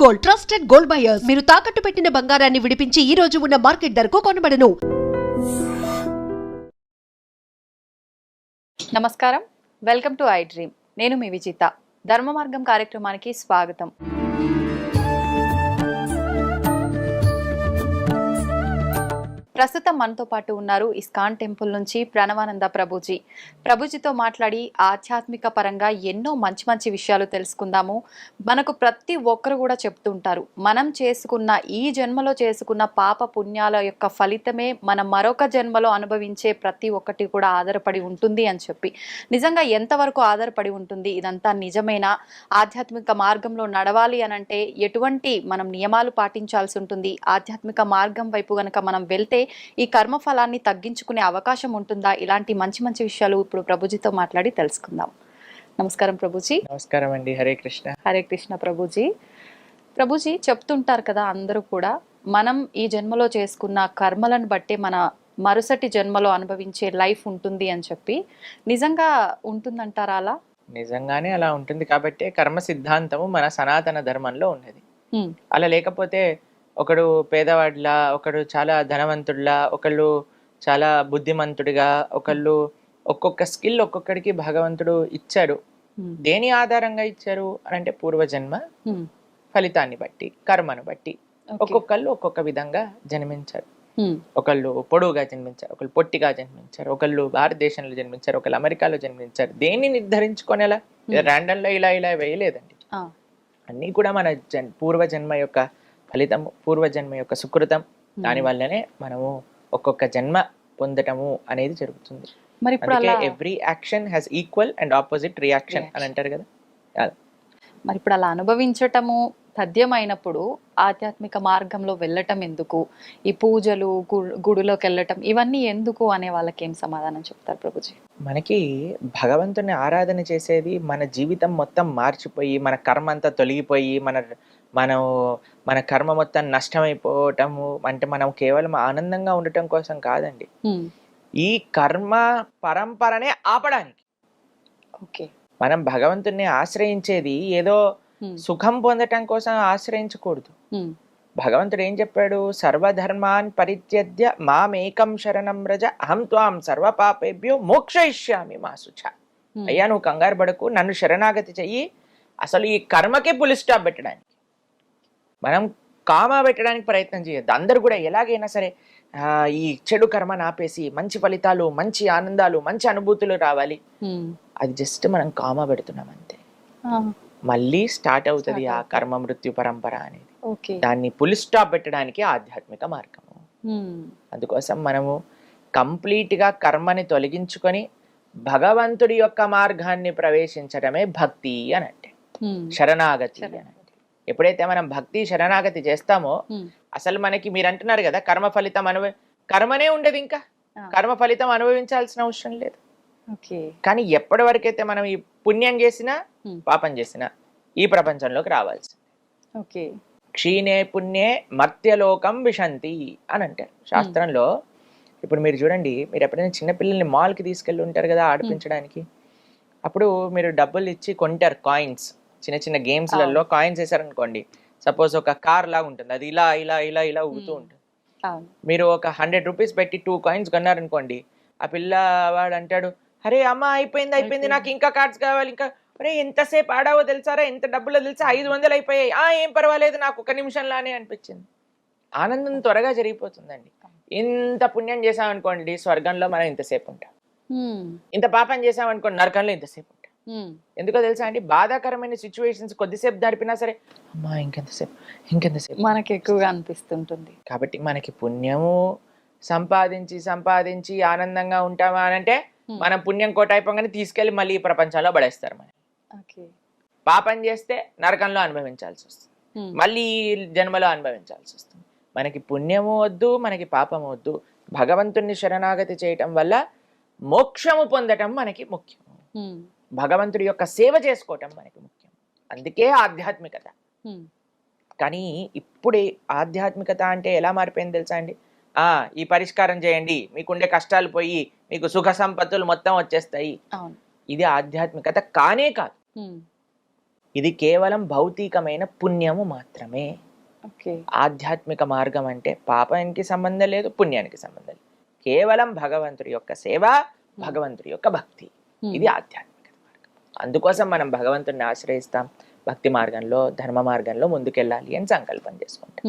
Gold, trusted gold buyers. మీరు తాకట్టు పెట్టిన బంగారాన్ని విడిపించి ఈ రోజు ఉన్న మార్కెట్ ధరకు కొనబడను. నమస్కారం, వెల్కమ్ టు ఐ డ్రీమ్. నేను మీ విజిత. ధర్మ మార్గం కార్యక్రమానికి స్వాగతం. ప్రస్తుతం మనతో పాటు ఉన్నారు ఇస్కాన్ టెంపుల్ నుంచి ప్రణవానంద ప్రభుజీ. ప్రభుజీతో మాట్లాడి ఆధ్యాత్మిక పరంగా ఎన్నో మంచి మంచి విషయాలు తెలుసుకుందాము. మనకు ప్రతి ఒక్కరు కూడా చెప్తుంటారు, మనం చేసుకున్న ఈ జన్మలో చేసుకున్న పాప పుణ్యాల యొక్క ఫలితమే మనం మరొక జన్మలో అనుభవించే ప్రతి ఒక్కటి కూడా ఆధారపడి ఉంటుంది అని చెప్పి. నిజంగా ఎంతవరకు ఆధారపడి ఉంటుంది? ఇదంతా నిజమేనా? ఆధ్యాత్మిక మార్గంలో నడవాలి అనంటే ఎటువంటి మనం నియమాలు పాటించాల్సి ఉంటుంది? ఆధ్యాత్మిక మార్గం వైపు గనక మనం వెళ్తే ఈ కర్మ ఫలాన్ని తగ్గించుకునే అవకాశం ఉంటుందా? ఇలాంటి మంచి మంచి విషయాలు ఇప్పుడు ప్రభుజీతో మాట్లాడి తెలుసుకుందాం. నమస్కారం ప్రభుజీ. నమస్కారం అండి. హరే కృష్ణ. హరే కృష్ణ ప్రభుజీ. ప్రభుజీ చెప్తుంటారు కదా, అందరూ కూడా మనం ఈ జన్మలో చేసుకున్న కర్మలను బట్టే మన మరుసటి జన్మలో అనుభవించే లైఫ్ ఉంటుంది అని చెప్పి. నిజంగా ఉంటుందంటారా అలా? నిజంగానే అలా ఉంటుంది. కాబట్టి కర్మ సిద్ధాంతము మన సనాతన ధర్మంలో ఉన్నది. అలా లేకపోతే ఒకడు పేదవాడిలా, ఒకడు చాలా ధనవంతుడిలా, ఒకళ్ళు చాలా బుద్ధిమంతుడిగా, ఒకళ్ళు ఒక్కొక్క స్కిల్ ఒక్కొక్కడికి భగవంతుడు ఇచ్చాడు. దేని ఆధారంగా ఇచ్చారు అని అంటే పూర్వజన్మ ఫలితాన్ని బట్టి, కర్మను బట్టి ఒక్కొక్కళ్ళు ఒక్కొక్క విధంగా జన్మించారు. ఒకళ్ళు పొడువుగా జన్మించారు, ఒకళ్ళు పొట్టిగా జన్మించారు, ఒకళ్ళు భారతదేశంలో జన్మించారు, ఒకళ్ళు అమెరికాలో జన్మించారు. దేన్ని నిర్ధారించుకునేలా ర్యాండమ్ లో ఇలా ఇలా వేయలేదండి. అన్నీ కూడా మన పూర్వజన్మ యొక్క ఫలితము, పూర్వజన్మ యొక్క సుకృతం. దాని వల్లనే మనము ఒక్కొక్క జన్మ పొందటము అనేది జరుగుతుంది. మరి every action has equal and opposite reaction అని అంటారు కదా. మరి ఇప్పుడు అలా అనుభవించటము తథ్యమైనప్పుడు ఆధ్యాత్మిక మార్గంలో వెళ్ళటం ఎందుకు? ఈ పూజలు, గుడిలోకి వెళ్ళటం, ఇవన్నీ ఎందుకు అనే వాళ్ళకి ఏం సమాధానం చెప్తారు ప్రభుజీ? మనకి భగవంతుని ఆరాధన చేసేది మన జీవితం మొత్తం మార్చిపోయి, మన కర్మ అంతా తొలగిపోయి, మన కర్మ మొత్తం నష్టమైపోవటము అంటే మనం కేవలం ఆనందంగా ఉండటం కోసం కాదండి. ఈ కర్మ పరంపరనే ఆపడానికి. ఓకే, మనం భగవంతుని ఆశ్రయించేది ఏదో సుఖం పొందటం కోసం ఆశ్రయించకూడదు. భగవంతుడు ఏం చెప్పాడు? సర్వధర్మాన్ పరిత్యజ్య మామేకం శరణం వ్రజ అహం త్వాం సర్వ పాపేభ్యో మోక్షయిష్యామి మా శుచ. అయ్యా, నువ్వు కంగారు పడకు, నన్ను శరణాగతి చెయ్యి. అసలు ఈ కర్మకే పులి స్టాప్ పెట్టడానికి, మనం కామా పెట్టడానికి ప్రయత్నం చేయొద్దు. అందరు కూడా ఎలాగైనా సరే ఈ చెడు కర్మను ఆపేసి మంచి ఫలితాలు, మంచి ఆనందాలు, మంచి అనుభూతులు రావాలి. అది జస్ట్ మనం కామా పెడుతున్నాం అంతే. మళ్ళీ స్టార్ట్ అవుతుంది ఆ కర్మ మృత్యు పరంపర అనేది. దాన్ని పులి స్టాప్ పెట్టడానికి ఆధ్యాత్మిక మార్గము. అందుకోసం మనము కంప్లీట్ గా కర్మని తొలగించుకొని భగవంతుడి యొక్క మార్గాన్ని ప్రవేశించడమే భక్తి అని అంటే, శరణాగతి అని అంటే. ఎప్పుడైతే మనం భక్తి శరణాగతి చేస్తామో అసలు మనకి, మీరు అంటున్నారు కదా కర్మ ఫలితం కర్మనే ఉండదు, ఇంకా కర్మ ఫలితం అనుభవించాల్సిన అవసరం లేదు. కానీ ఎప్పటి వరకైతే మనం ఈ పుణ్యం చేసినా పాపం చేసినా ఈ ప్రపంచంలోకి రావాల్సింది. క్షీణే పుణ్యే మర్త్యలోకం విశంతి అని అంటారు శాస్త్రంలో. ఇప్పుడు మీరు చూడండి, మీరు ఎప్పుడైనా చిన్నపిల్లల్ని మాల్కి తీసుకెళ్ళి ఉంటారు కదా ఆడిపించడానికి. అప్పుడు మీరు డబ్బులు ఇచ్చి కొంటారు కాయిన్స్. చిన్న చిన్న గేమ్స్లలో కాయిన్స్ వేసారనుకోండి, సపోజ్ ఒక కార్ లాగా ఉంటుంది, అది ఇలా ఇలా ఇలా ఇలా ఊగుతూ ఉంటుంది. మీరు ఒక 100 రూపీస్ పెట్టి 2 కాయిన్స్ కొన్నారనుకోండి, ఆ పిల్లవాడు అంటాడు, అరే అమ్మ అయిపోయింది, నాకు ఇంకా కార్డ్స్ కావాలి, ఇంకా అరే ఎంతసేపు ఆడావో తెలుసారా, ఎంత డబ్బులో తెలుసా, 500 అయిపోయాయి, ఏం పర్వాలేదు, నాకు 1 నిమిషంలానే అనిపించింది. ఆనందం త్వరగా జరిగిపోతుందండి. ఇంత పుణ్యం చేసామనుకోండి స్వర్గంలో మనం ఇంతసేపు ఉంటాం, ఇంత పాపం చేసామనుకోండి నరకంలో ఇంతసేపు ఉంటాం. ఎందుకో తెలుసా అండి, బాధాకరమైన సిచ్యువేషన్స్ కొద్దిసేపు నడిపినా సరే అమ్మా ఇంకెంతసేపు మనకి ఎక్కువగా అనిపిస్తుంటుంది. కాబట్టి మనకి పుణ్యము సంపాదించి ఆనందంగా ఉంటామా అని అంటే మనం పుణ్యం కోట అయిపోగానే తీసుకెళ్లి మళ్ళీ ఈ ప్రపంచంలో పడేస్తారు. మనం పాపం చేస్తే నరకంలో అనుభవించాల్సి వస్తుంది, మళ్ళీ జన్మలో అనుభవించాల్సి వస్తుంది. మనకి పుణ్యము వద్దు, మనకి పాపము వద్దు. భగవంతుణ్ణి శరణాగతి చేయటం వల్ల మోక్షము పొందటం మనకి ముఖ్యం. భగవంతుడి యొక్క సేవ చేసుకోవటం మనకి ముఖ్యం. అందుకే ఆధ్యాత్మికత. కానీ ఇప్పుడు ఆధ్యాత్మికత అంటే ఎలా మారిపోయింది తెలుసా అండి? ఈ పరిష్కారం చేయండి, మీకుండే కష్టాలు పోయి మీకు సుఖ సంపత్తులు మొత్తం వచ్చేస్తాయి. ఇది ఆధ్యాత్మికత కానే కాదు. ఇది కేవలం భౌతికమైన పుణ్యము మాత్రమే. ఓకే. ఆధ్యాత్మిక మార్గం అంటే పాపానికి సంబంధం లేదు, పుణ్యానికి సంబంధం లేదు. కేవలం భగవంతుడి యొక్క సేవ, భగవంతుడి యొక్క భక్తి, ఇది ఆధ్యాత్మిక మార్గం. అందుకోసం మనం భగవంతుడిని ఆశ్రయిస్తాం, భక్తి మార్గంలో, ధర్మ మార్గంలో ముందుకెళ్ళాలి అని సంకల్పం చేసుకుంటాం.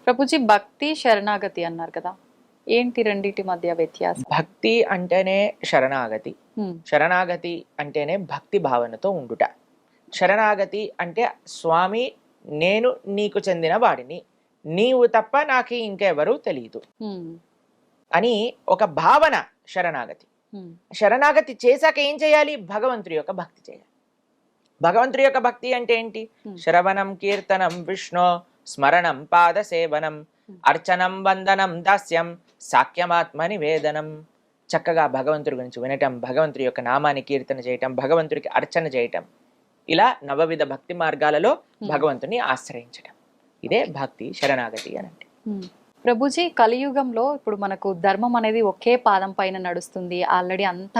ప్రభుజీ, భక్తి శరణాగతి అన్నారు కదా, ఏంటి రెండిటి మధ్య వ్యత్యాసం? భక్తి అంటేనే శరణాగతి, శరణాగతి అంటేనే భక్తి భావనతో ఉండుట. శరణాగతి అంటే స్వామి నేను నీకు చెందిన వాడిని, నీవు తప్ప నాకు ఇంకెవరూ తెలియదు అని ఒక భావన శరణాగతి. శరణాగతి చేశాక ఏం చేయాలి? భగవంతుడి యొక్క భక్తి చేయాలి. భగవంతుడి యొక్క భక్తి అంటే ఏంటి? శ్రవణం కీర్తనం విష్ణు స్మరణం పాద సేవనం అర్చనం వందనం దాస్యం సాఖ్యమాత్మ నివేదనం. చక్కగా భగవంతుడి గురించి వినటం, భగవంతుడి యొక్క నామాన్ని కీర్తన చేయటం, భగవంతుడికి అర్చన చేయటం, ఇలా నవవిధ భక్తి మార్గాలలో భగవంతుని ఆశ్రయించటం, ఇదే భక్తి శరణాగతి అని అంటే. ప్రభుజీ, కలియుగంలో ఇప్పుడు మనకు ధర్మం అనేది ఒకే పాదం పైన నడుస్తుంది, ఆల్రెడీ అంత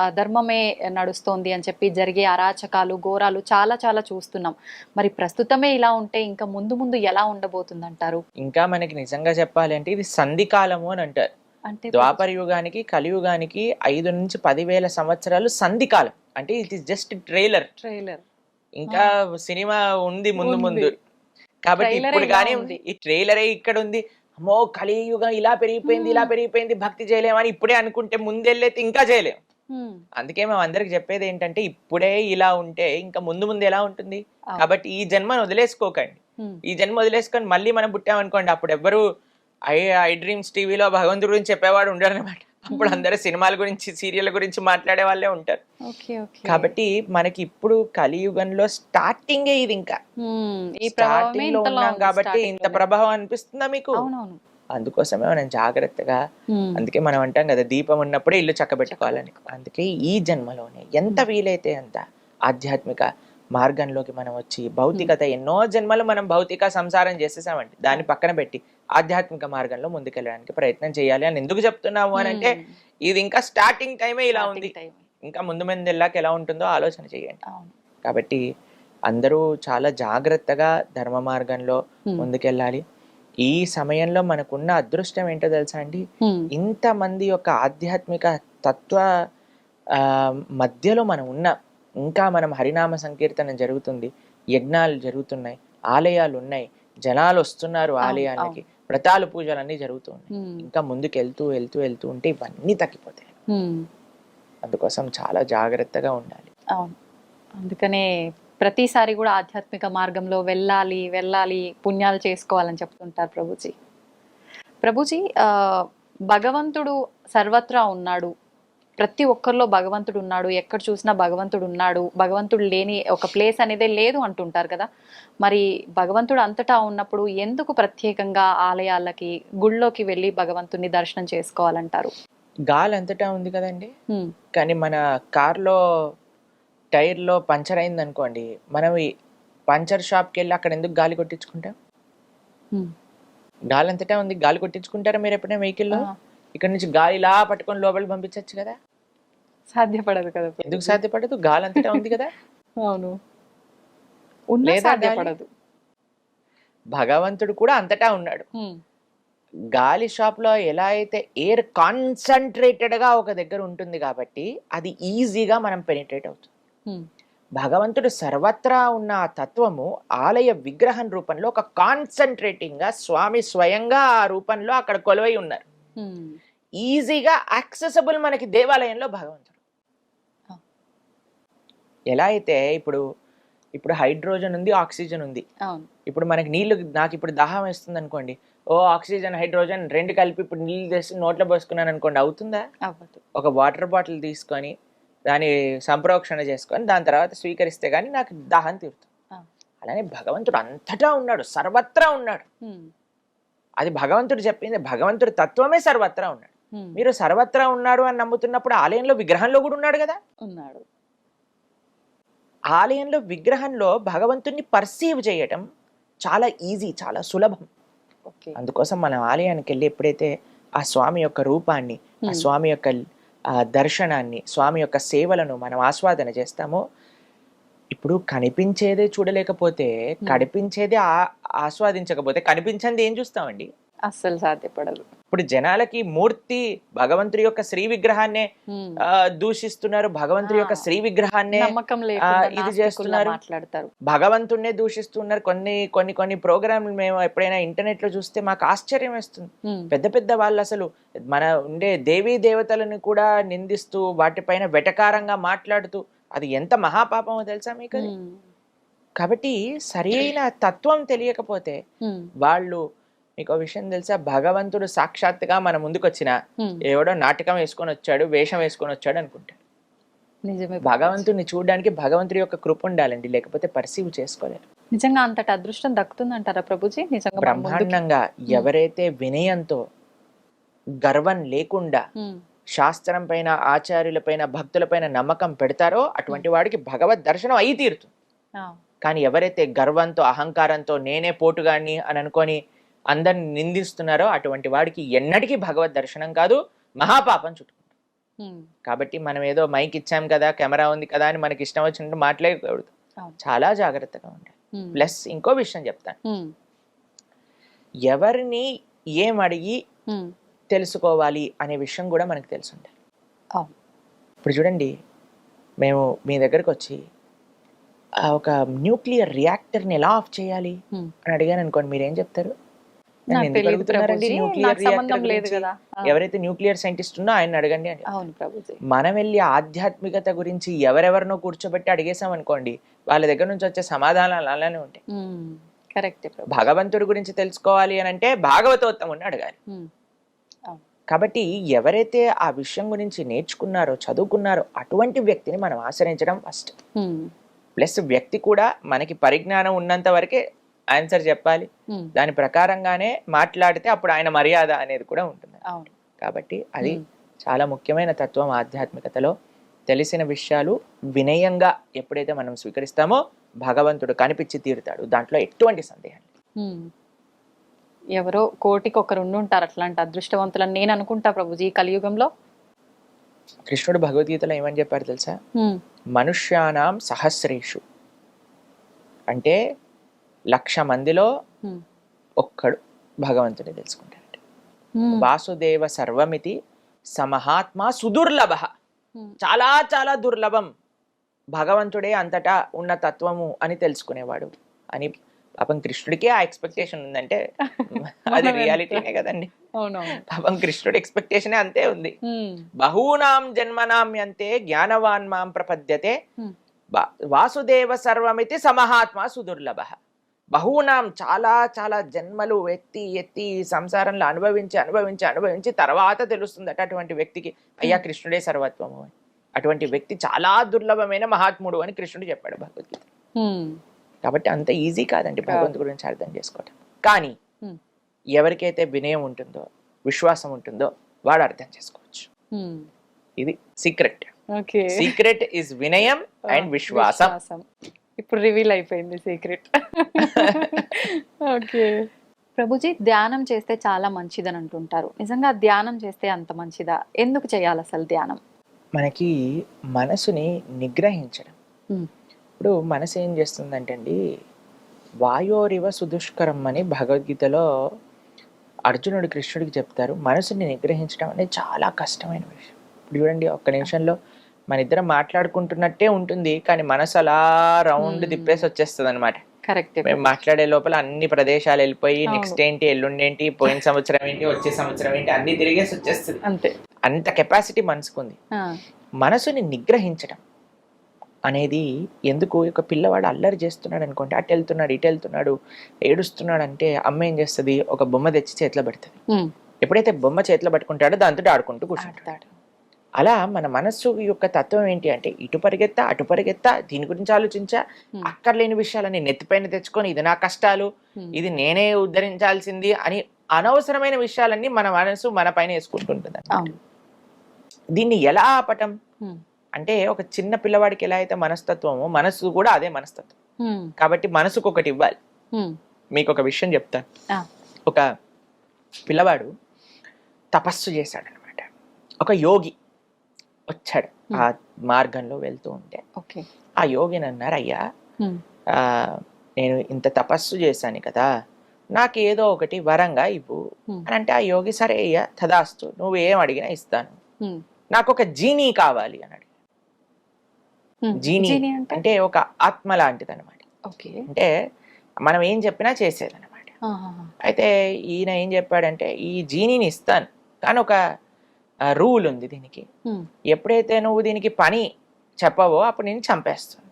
అధర్మమే నడుస్తోంది అని చెప్పి జరిగే అరాచకాలు, ఘోరాలు చాలా చాలా చూస్తున్నాం. మరి ప్రస్తుతమే ఇలా ఉంటే ఇంకా ముందు ముందు ఎలా ఉండబోతుంది అంటారు? ఇంకా మనకి నిజంగా చెప్పాలి అంటే ఇది సంధికాలము అని అంటారు. అంటే ద్వాపర యుగానికి కలియుగానికి 5 నుంచి 10,000 సంవత్సరాలు సంధికాలం. అంటే ఇట్ ఇస్ జస్ట్ ట్రైలర్. ఇంకా సినిమా ఉంది ముందు ముందు. కాబట్టి ఇప్పుడు కానీ ఉంది, ఈ ట్రైలరే ఇక్కడ ఉంది. అమ్మో కలియుగం ఇలా పెరిగిపోయింది, ఇలా పెరిగిపోయింది, భక్తి చేయలేమని ఇప్పుడే అనుకుంటే ముందెళ్ళైతే ఇంకా చేయలేం. అందుకే మేము అందరికి చెప్పేది ఏంటంటే ఇప్పుడే ఇలా ఉంటే ఇంకా ముందు ముందు ఎలా ఉంటుంది. కాబట్టి ఈ జన్మను వదిలేసుకోకండి. ఈ జన్మ వదిలేసుకొని మళ్ళీ మనం పుట్టామనుకోండి, అప్పుడు ఎవ్వరు ఐ డ్రీమ్స్ టీవీలో భగవంతుడి గురించి చెప్పేవాడు ఉండరు అనమాట. అప్పుడు అందరూ సినిమాల గురించి, సీరియల్ గురించి మాట్లాడే వాళ్ళే ఉంటారు. కాబట్టి మనకి ఇప్పుడు కలియుగంలో స్టార్టింగే ఇది. ఇంకా స్టార్టింగ్ లో ఉన్నాం కాబట్టి ఇంత ప్రభావం అనిపిస్తుందా మీకు? అందుకోసమే మనం జాగ్రత్తగా, అందుకే మనం అంటాం కదా దీపం ఉన్నప్పుడే ఇల్లు చక్కబెట్టుకోవాలని. అందుకే ఈ జన్మలోనే ఎంత వీలైతే అంత ఆధ్యాత్మిక మార్గంలోకి మనం వచ్చి, భౌతికత ఎన్నో జన్మలు మనం భౌతిక సంసారం చేసేసామండి, దాన్ని పక్కన పెట్టి ఆధ్యాత్మిక మార్గంలో ముందుకెళ్ళడానికి ప్రయత్నం చేయాలి అని ఎందుకు చెప్తున్నాము అని అంటే ఇది ఇంకా స్టార్టింగ్ టైమే ఇలా ఉంది. ఇంకా ముందు ముందు వెళ్ళాక ఎలా ఉంటుందో ఆలోచన చేయండి. కాబట్టి అందరూ చాలా జాగ్రత్తగా ధర్మ మార్గంలో ముందుకెళ్ళాలి. ఈ సమయంలో మనకున్న అదృష్టం ఏంటో తెలుసా అండి? ఇంతమంది యొక్క ఆధ్యాత్మిక తత్వ మధ్యలో మనం ఉన్నాం. ఇంకా మనం హరినామ సంకీర్తన జరుగుతుంది, యజ్ఞాలు జరుగుతున్నాయి, ఆలయాలు ఉన్నాయి, జనాలు వస్తున్నారు ఆలయానికి, వ్రతాలు పూజలు అన్ని జరుగుతున్నాయి. ఇంకా ముందుకు వెళ్తూ వెళ్తూ వెళ్తూ ఉంటే ఇవన్నీ తగ్గిపోతాయి. అందుకోసం చాలా జాగ్రత్తగా ఉండాలి. అవును, అందుకనే ప్రతిసారి కూడా ఆధ్యాత్మిక మార్గంలో వెళ్ళాలి వెళ్ళాలి, పుణ్యాలు చేసుకోవాలని చెప్తుంటారు ప్రభుజీ. ప్రభుజీ, భగవంతుడు సర్వత్రా ఉన్నాడు, ప్రతి ఒక్కరిలో భగవంతుడు ఉన్నాడు, ఎక్కడ చూసినా భగవంతుడు ఉన్నాడు, భగవంతుడు లేని ఒక ప్లేస్ అనేదే లేదు అంటుంటారు కదా. మరి భగవంతుడు అంతటా ఉన్నప్పుడు ఎందుకు ప్రత్యేకంగా ఆలయాలకి, గుళ్ళోకి వెళ్ళి భగవంతుని దర్శనం చేసుకోవాలంటారు? గాలి అంతటా ఉంది కదండి. కానీ మన కార్లో టైర్లో పంచర్ అయింది అనుకోండి, మనం ఈ పంచర్ షాప్కి వెళ్ళి అక్కడ ఎందుకు గాలి కొట్టించుకుంటాం? గాలి అంతటా ఉంది, గాలి కొట్టించుకుంటారా మీరు ఎప్పుడైనా వెహికల్లో? ఇక్కడ నుంచి గాలి ఇలా పట్టుకొని లోపలికి పంపించచ్చు కదా. సాధ్యపడదు కదా. ఎందుకు సాధ్యపడదు? గాలి అంతటా ఉంది కదా. అవును, సాధ్యపడదు. భగవంతుడు కూడా అంతటా ఉన్నాడు. గాలి షాప్ లో ఎలా అయితే ఎయిర్ కాన్సన్ట్రేటెడ్ గా ఒక దగ్గర ఉంటుంది కాబట్టి అది ఈజీగా మనం పెనిట్రేట్ అవుతుంది. భగవంతుడు సర్వత్రా ఉన్న ఆ తత్వము ఆలయ విగ్రహం రూపంలో ఒక కాన్సన్ట్రేటింగ్ గా స్వామి స్వయంగా ఆ రూపంలో అక్కడ కొలువై ఉన్నారు. ఈజీగా యాక్సెసబుల్ మనకి దేవాలయంలో భగవంతుడు. ఎలా అయితే ఇప్పుడు హైడ్రోజన్ ఉంది, ఆక్సిజన్ ఉంది. ఇప్పుడు మనకి నీళ్లు, నాకు ఇప్పుడు దాహం వేస్తుంది అనుకోండి, ఆక్సిజన్ హైడ్రోజన్ రెండు కలిపి ఇప్పుడు నీళ్ళు తెచ్చి నోట్లో పోసుకున్నాను అనుకోండి, అవుతుందా? ఒక వాటర్ బాటిల్ తీసుకొని దాన్ని సంప్రోక్షణ చేసుకొని దాని తర్వాత స్వీకరిస్తే గానీ నాకు దాహం తీరుతుంది. అలానే భగవంతుడు అంతటా ఉన్నాడు, సర్వత్రా ఉన్నాడు. అది భగవంతుడు చెప్పింది, భగవంతుడి తత్వమే సర్వత్రా ఉన్నాడు. మీరు సర్వత్రా ఉన్నాడు అని నమ్ముతున్నప్పుడు ఆలయంలో విగ్రహంలో కూడా ఉన్నాడు కదా. ఉన్నాడు. ఆలయంలో విగ్రహంలో భగవంతుడిని పర్సీవ్ చేయటం చాలా ఈజీ, చాలా సులభం. అందుకోసం మనం ఆలయానికి వెళ్ళి ఎప్పుడైతే ఆ స్వామి యొక్క రూపాన్ని, ఆ స్వామి యొక్క దర్శనాన్ని, స్వామి యొక్క సేవలను మనం ఆస్వాదన చేస్తామో ఇప్పుడు కనిపించేదే చూడలేకపోతే కనిపించేదే ఆస్వాదించకపోతే కనిపించింది ఏం చూస్తామండి? అస్సలు సాధ్యపడదు. ఇప్పుడు జనాలకి మూర్తి భగవంతుడి యొక్క శ్రీ విగ్రహాన్నే దూషిస్తున్నారు, భగవంతుడి యొక్క శ్రీ విగ్రహాన్నే నమ్మకం లేకుండా ఇది నాస్తికుల్లా చేస్తున్నారు, మాట్లాడతారు. భగవంతుడినే దూషిస్తున్నారు. కొన్ని ప్రోగ్రాంలు మేము ఎప్పుడైనా ఇంటర్నెట్ లో చూస్తే మాకు ఆశ్చర్యం వేస్తుంది. పెద్ద పెద్ద వాళ్ళు అసలు మన ఉండే దేవీ దేవతలను కూడా నిందిస్తూ వాటిపైన వెటకారంగా మాట్లాడుతూ, అది ఎంత మహాపాపమో తెలుసా మీకు అది? కాబట్టి సరైన తత్వం తెలియకపోతే వాళ్ళు, మీకు ఒక విషయం తెలుసా, భగవంతుడు సాక్షాత్తుగా మన ముందుకు వచ్చిన ఎవడో నాటకం వేసుకొని వచ్చాడు, వేషం వేసుకొని వచ్చాడు అనుకుంటాడు. నిజమే. భగవంతుడిని చూడడానికి భగవంతుడి యొక్క కృప ఉండాలండి, లేకపోతే పర్సీవ్ చేసుకోలేరు. నిజంగా అంతటి అదృష్టం దక్కుతుందంటారా ప్రభుజీ? నిజంగా బ్రహ్మాండంగా ఎవరైతే వినయంతో, గర్వం లేకుండా శాస్త్రం పైన, ఆచార్యుల పైన, భక్తుల పైన నమ్మకం పెడతారో అటువంటి వాడికి భగవద్ దర్శనం అయి తీరుతుంది. కానీ ఎవరైతే గర్వంతో, అహంకారంతో నేనే పోటుగాడిని అని అనుకొని అందరిని నిందిస్తున్నారో అటువంటి వాడికి ఎన్నటికీ భగవద్ దర్శనం కాదు, మహాపాపం చుట్టుకుంటాం. కాబట్టి మనం ఏదో మైక్ ఇచ్చాం కదా, కెమెరా ఉంది కదా అని మనకి ఇష్టం వచ్చినట్టు మాట్లాడకూడదు, చాలా జాగ్రత్తగా ఉండాలి. ప్లస్ ఇంకో విషయం చెప్తాను, ఎవరిని ఏం అడిగి తెలుసుకోవాలి అనే విషయం కూడా మనకు తెలిసి ఉండాలి. ఇప్పుడు చూడండి, మేము మీ దగ్గరకు వచ్చి ఒక న్యూక్లియర్ రియాక్టర్ని ఎలా ఆఫ్ చేయాలి అని అడిగాను అనుకోండి, మీరేం చెప్తారు? ఎవరైతే న్యూక్లియర్ సైంటిస్ట్ ఉన్నో ఆయన అడగండి అని. మనం వెళ్ళి ఆధ్యాత్మికత గురించి ఎవరెవరినో కూర్చోబెట్టి అడిగేసాం అనుకోండి, వాళ్ళ దగ్గర నుంచి వచ్చే సమాధానాలు అలానే ఉంటాయి. భగవంతుడి గురించి తెలుసుకోవాలి అని అంటే భాగవతోత్తముని అడగాలి. కాబట్టి ఎవరైతే ఆ విషయం గురించి నేర్చుకున్నారో, చదువుకున్నారో అటువంటి వ్యక్తిని మనం ఆశ్రయించడం ఫస్ట్. ప్లస్ వ్యక్తి కూడా మనకి పరిజ్ఞానం ఉన్నంత వరకే ఆన్సర్ చెప్పాలి, దాని ప్రకారంగానే మాట్లాడితే అప్పుడు ఆయన మర్యాద అనేది కూడా ఉంటుంది. కాబట్టి అది చాలా ముఖ్యమైన తత్వం ఆధ్యాత్మికతలో. తెలిసిన విషయాలు వినయంగా ఎప్పుడైతే మనం స్వీకరిస్తామో భగవంతుడు కనిపించి తీరుతాడు, దాంట్లో ఎటువంటి సందేహం లేదు. ఎవరో కోటికి ఒకరు ఉండుంటారు అట్లాంటి అదృష్టవంతులని నేను అనుకుంటా ప్రభుజీ ఈ కలియుగంలో. కృష్ణుడు భగవద్గీతలో ఏమని చెప్పారు తెలుసా? మనుష్యానాం సహస్రేషు, అంటే 1,00,000 మందిలో ఒక్కడు భగవంతుని తెలుసుకుంటాడు. వాసుదేవ సర్వమితి సమహాత్మ సుదుర్లభ, చాలా చాలా దుర్లభం భగవంతుడే అంతటా ఉన్న తత్వము అని తెలుసుకునేవాడు అని. పాపం కృష్ణుడికే ఆ ఎక్స్పెక్టేషన్ ఉందంటే అది రియాలిటీనే కదండి. పాపం కృష్ణుడి ఎక్స్పెక్టేషనే అంతే ఉంది. బహూనాం జన్మనామ్యంతే జ్ఞానవాన్ మాం ప్రపద్యతే వాసుదేవ సర్వమితి సమహాత్మ సుదుర్లభ. బహూనాం చాలా చాలా జన్మలు ఎత్తి ఎత్తి సంసారంలో అనుభవించి తర్వాత తెలుస్తుందట అటువంటి వ్యక్తికి, అయ్యా కృష్ణుడే సర్వత్వము అని. అటువంటి వ్యక్తి చాలా దుర్లభమైన మహాత్ముడు అని కృష్ణుడు చెప్పాడు భగవద్గీత. కాబట్టి అంత ఈజీ కాదండి భగవంతుడి గురించి అర్థం చేసుకోవటం. కానీ ఎవరికైతే వినయం ఉంటుందో, విశ్వాసం ఉంటుందో వాడు అర్థం చేసుకోవచ్చు. ఇది సీక్రెట్. సీక్రెట్ ఇస్ వినయం అండ్ విశ్వాసం. ఇప్పుడు రివీల్ అయిపోయింది సీక్రెట్. ఓకే ప్రభుజీ, ధ్యానం చేస్తే చాలా మంచిదని అంటుంటారు. నిజంగా ధ్యానం చేస్తే అంత మంచిదా? ఎందుకు చేయాలి అసలు ధ్యానం? మనకి మనసుని నిగ్రహించడం. ఇప్పుడు మనసు ఏం చేస్తుందంటే అండి, వాయోరివ సుదుష్కరం అని భగవద్గీతలో అర్జునుడు కృష్ణుడికి చెప్తారు. మనసుని నిగ్రహించడం అనేది చాలా కష్టమైన విషయం. ఇప్పుడు చూడండి, ఒక్క నిమిషంలో మన ఇద్దరం మాట్లాడుకుంటున్నట్టే ఉంటుంది, కానీ మనసు అలా రౌండ్ తిప్పేసి వచ్చేస్తుంది అనమాట. కరెక్ట్. మేము మాట్లాడే లోపల అన్ని ప్రదేశాలు వెళ్ళిపోయి నెక్స్ట్ ఏంటి, ఎల్లుండి ఏంటి, పోయిన సంవత్సరం ఏంటి, వచ్చే సంవత్సరం ఏంటి అన్ని తిరిగేసి వచ్చేస్తుంది. అంతే, అంత కెపాసిటీ మనసుకుంది. మనసుని నిగ్రహించడం అనేది ఎందుకు? ఒక పిల్లవాడు అల్లరి చేస్తున్నాడు అనుకోండి, అటు వెళ్తున్నాడు ఇటు వెళ్తున్నాడు ఏడుస్తున్నాడు అంటే అమ్మ ఏం చేస్తుంది, ఒక బొమ్మ తెచ్చి చేతిలో పెడుతుంది. ఎప్పుడైతే బొమ్మ చేతిలో పట్టుకుంటాడో దాంతో ఆడుకుంటూ కూర్చుంటాడు. అలా మన మనస్సు యొక్క తత్వం ఏంటి అంటే, ఇటు పరిగెత్తా అటు పరిగెత్తా, దీని గురించి ఆలోచించా, అక్కర్లేని విషయాలని నెత్తిపైన తెచ్చుకొని ఇది నా కష్టాలు, ఇది నేనే ఉద్ధరించాల్సింది అని అనవసరమైన విషయాలన్నీ మన మనసు మన పైన వేసుకుంటుంటుంది. దీన్ని ఎలా ఆపటం అంటే, ఒక చిన్న పిల్లవాడికి ఎలా అయితే మనస్తత్వమో మనసు కూడా అదే మనస్తత్వం. కాబట్టి మనసుకు ఒకటి ఇవ్వాలి. మీకు ఒక విషయం చెప్తాను. ఒక పిల్లవాడు తపస్సు చేశాడు అనమాట. ఒక యోగి వచ్చాడు ఆ మార్గంలో వెళ్తూ ఉంటే, ఆ యోగిని అన్నారు, అయ్యా ఉమ్, నేను ఇంత తపస్సు చేశాను కదా, నాకు ఏదో ఒకటి వరంగా ఇవ్వు Hmm. అని అంటే ఆ యోగి సరే అయ్యా తదాస్తు, నువ్వు ఏం అడిగినా ఇస్తాను, ఉమ్, నాకు ఒక జీనీ కావాలి అని అడిగాడు. ఉమ్. జీనీ జీని అంటే అంటే ఒక ఆత్మ లాంటిది అనమాట. ఓకే. అంటే మనం ఏం చెప్పినా చేసేది అనమాట. ఆహాహా. అయితే ఈయన ఏం చెప్పాడంటే ఈ జీనీని ఇస్తాను, కానీ ఒక రూల్ ఉంది దీనికి, ఉమ్, ఎప్పుడైతే నువ్వు దీనికి పని చెప్పవో అప్పుడు నేను చంపేస్తుంది,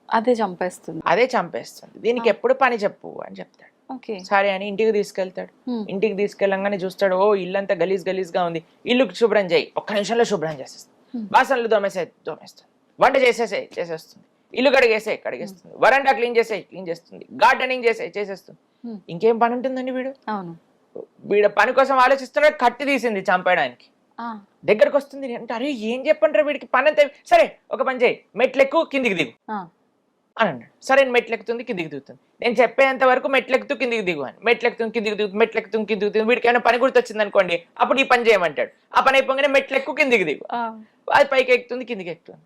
అదే చంపేస్తుంది. అదే చంపేస్తుంది, దీనికి ఎప్పుడు పని చెప్పు అని చెప్తాడు. ఓకే. సరే అని ఇంటికి తీసుకెళ్తాడు. ఉమ్, ఇంటికి తీసుకెళ్ళంగానే చూస్తాడు, ఓ ఇల్లంతా గలీజ్ గలీజ్గా ఉంది, ఇల్లు శుభ్రం చేయి, ఒక్క నిమిషంలో శుభ్రం చేసేస్తుంది, బాసనలు దోమేస్తుంది, వంట చేసేస్తుంది, ఇల్లు కడిగేస్తుంది, వరండా క్లీన్ చేస్తుంది, గార్డెనింగ్ చేసేస్తుంది. Hmm. ఇంకేం పని ఉంటుందండి వీడు? అవును. వీడు పని కోసం ఆలోచిస్తున్నాడు, కత్తి తీసింది చంపేయడానికి, ఆ, దగ్గరకు వస్తుంది అంటే అరే ఏం చెప్పంటారా వీడికి పని అంతా, సరే ఒక పని చేయి, మెట్లెక్కు కిందికి దిగు ఆ, అని అన్నాడు. సరే మెట్లెక్కుతుంది కిందికి దిగుతుంది, నేను చెప్పేంత వరకు మెట్లెక్కుతూ కిందికి దిగు అని, మెట్లెక్కుతుంది కిందికి దిగుతుంది, వీడికి ఏమైనా పని గుర్తొచ్చింది అనుకోండి అప్పుడు ఈ పని చేయమంటాడు, ఆ పని అయిపోగానే మెట్లెక్కు కిందికి దిగు, ఆ, అది పైకి ఎక్కుతుంది కిందికి ఎక్కుతుంది,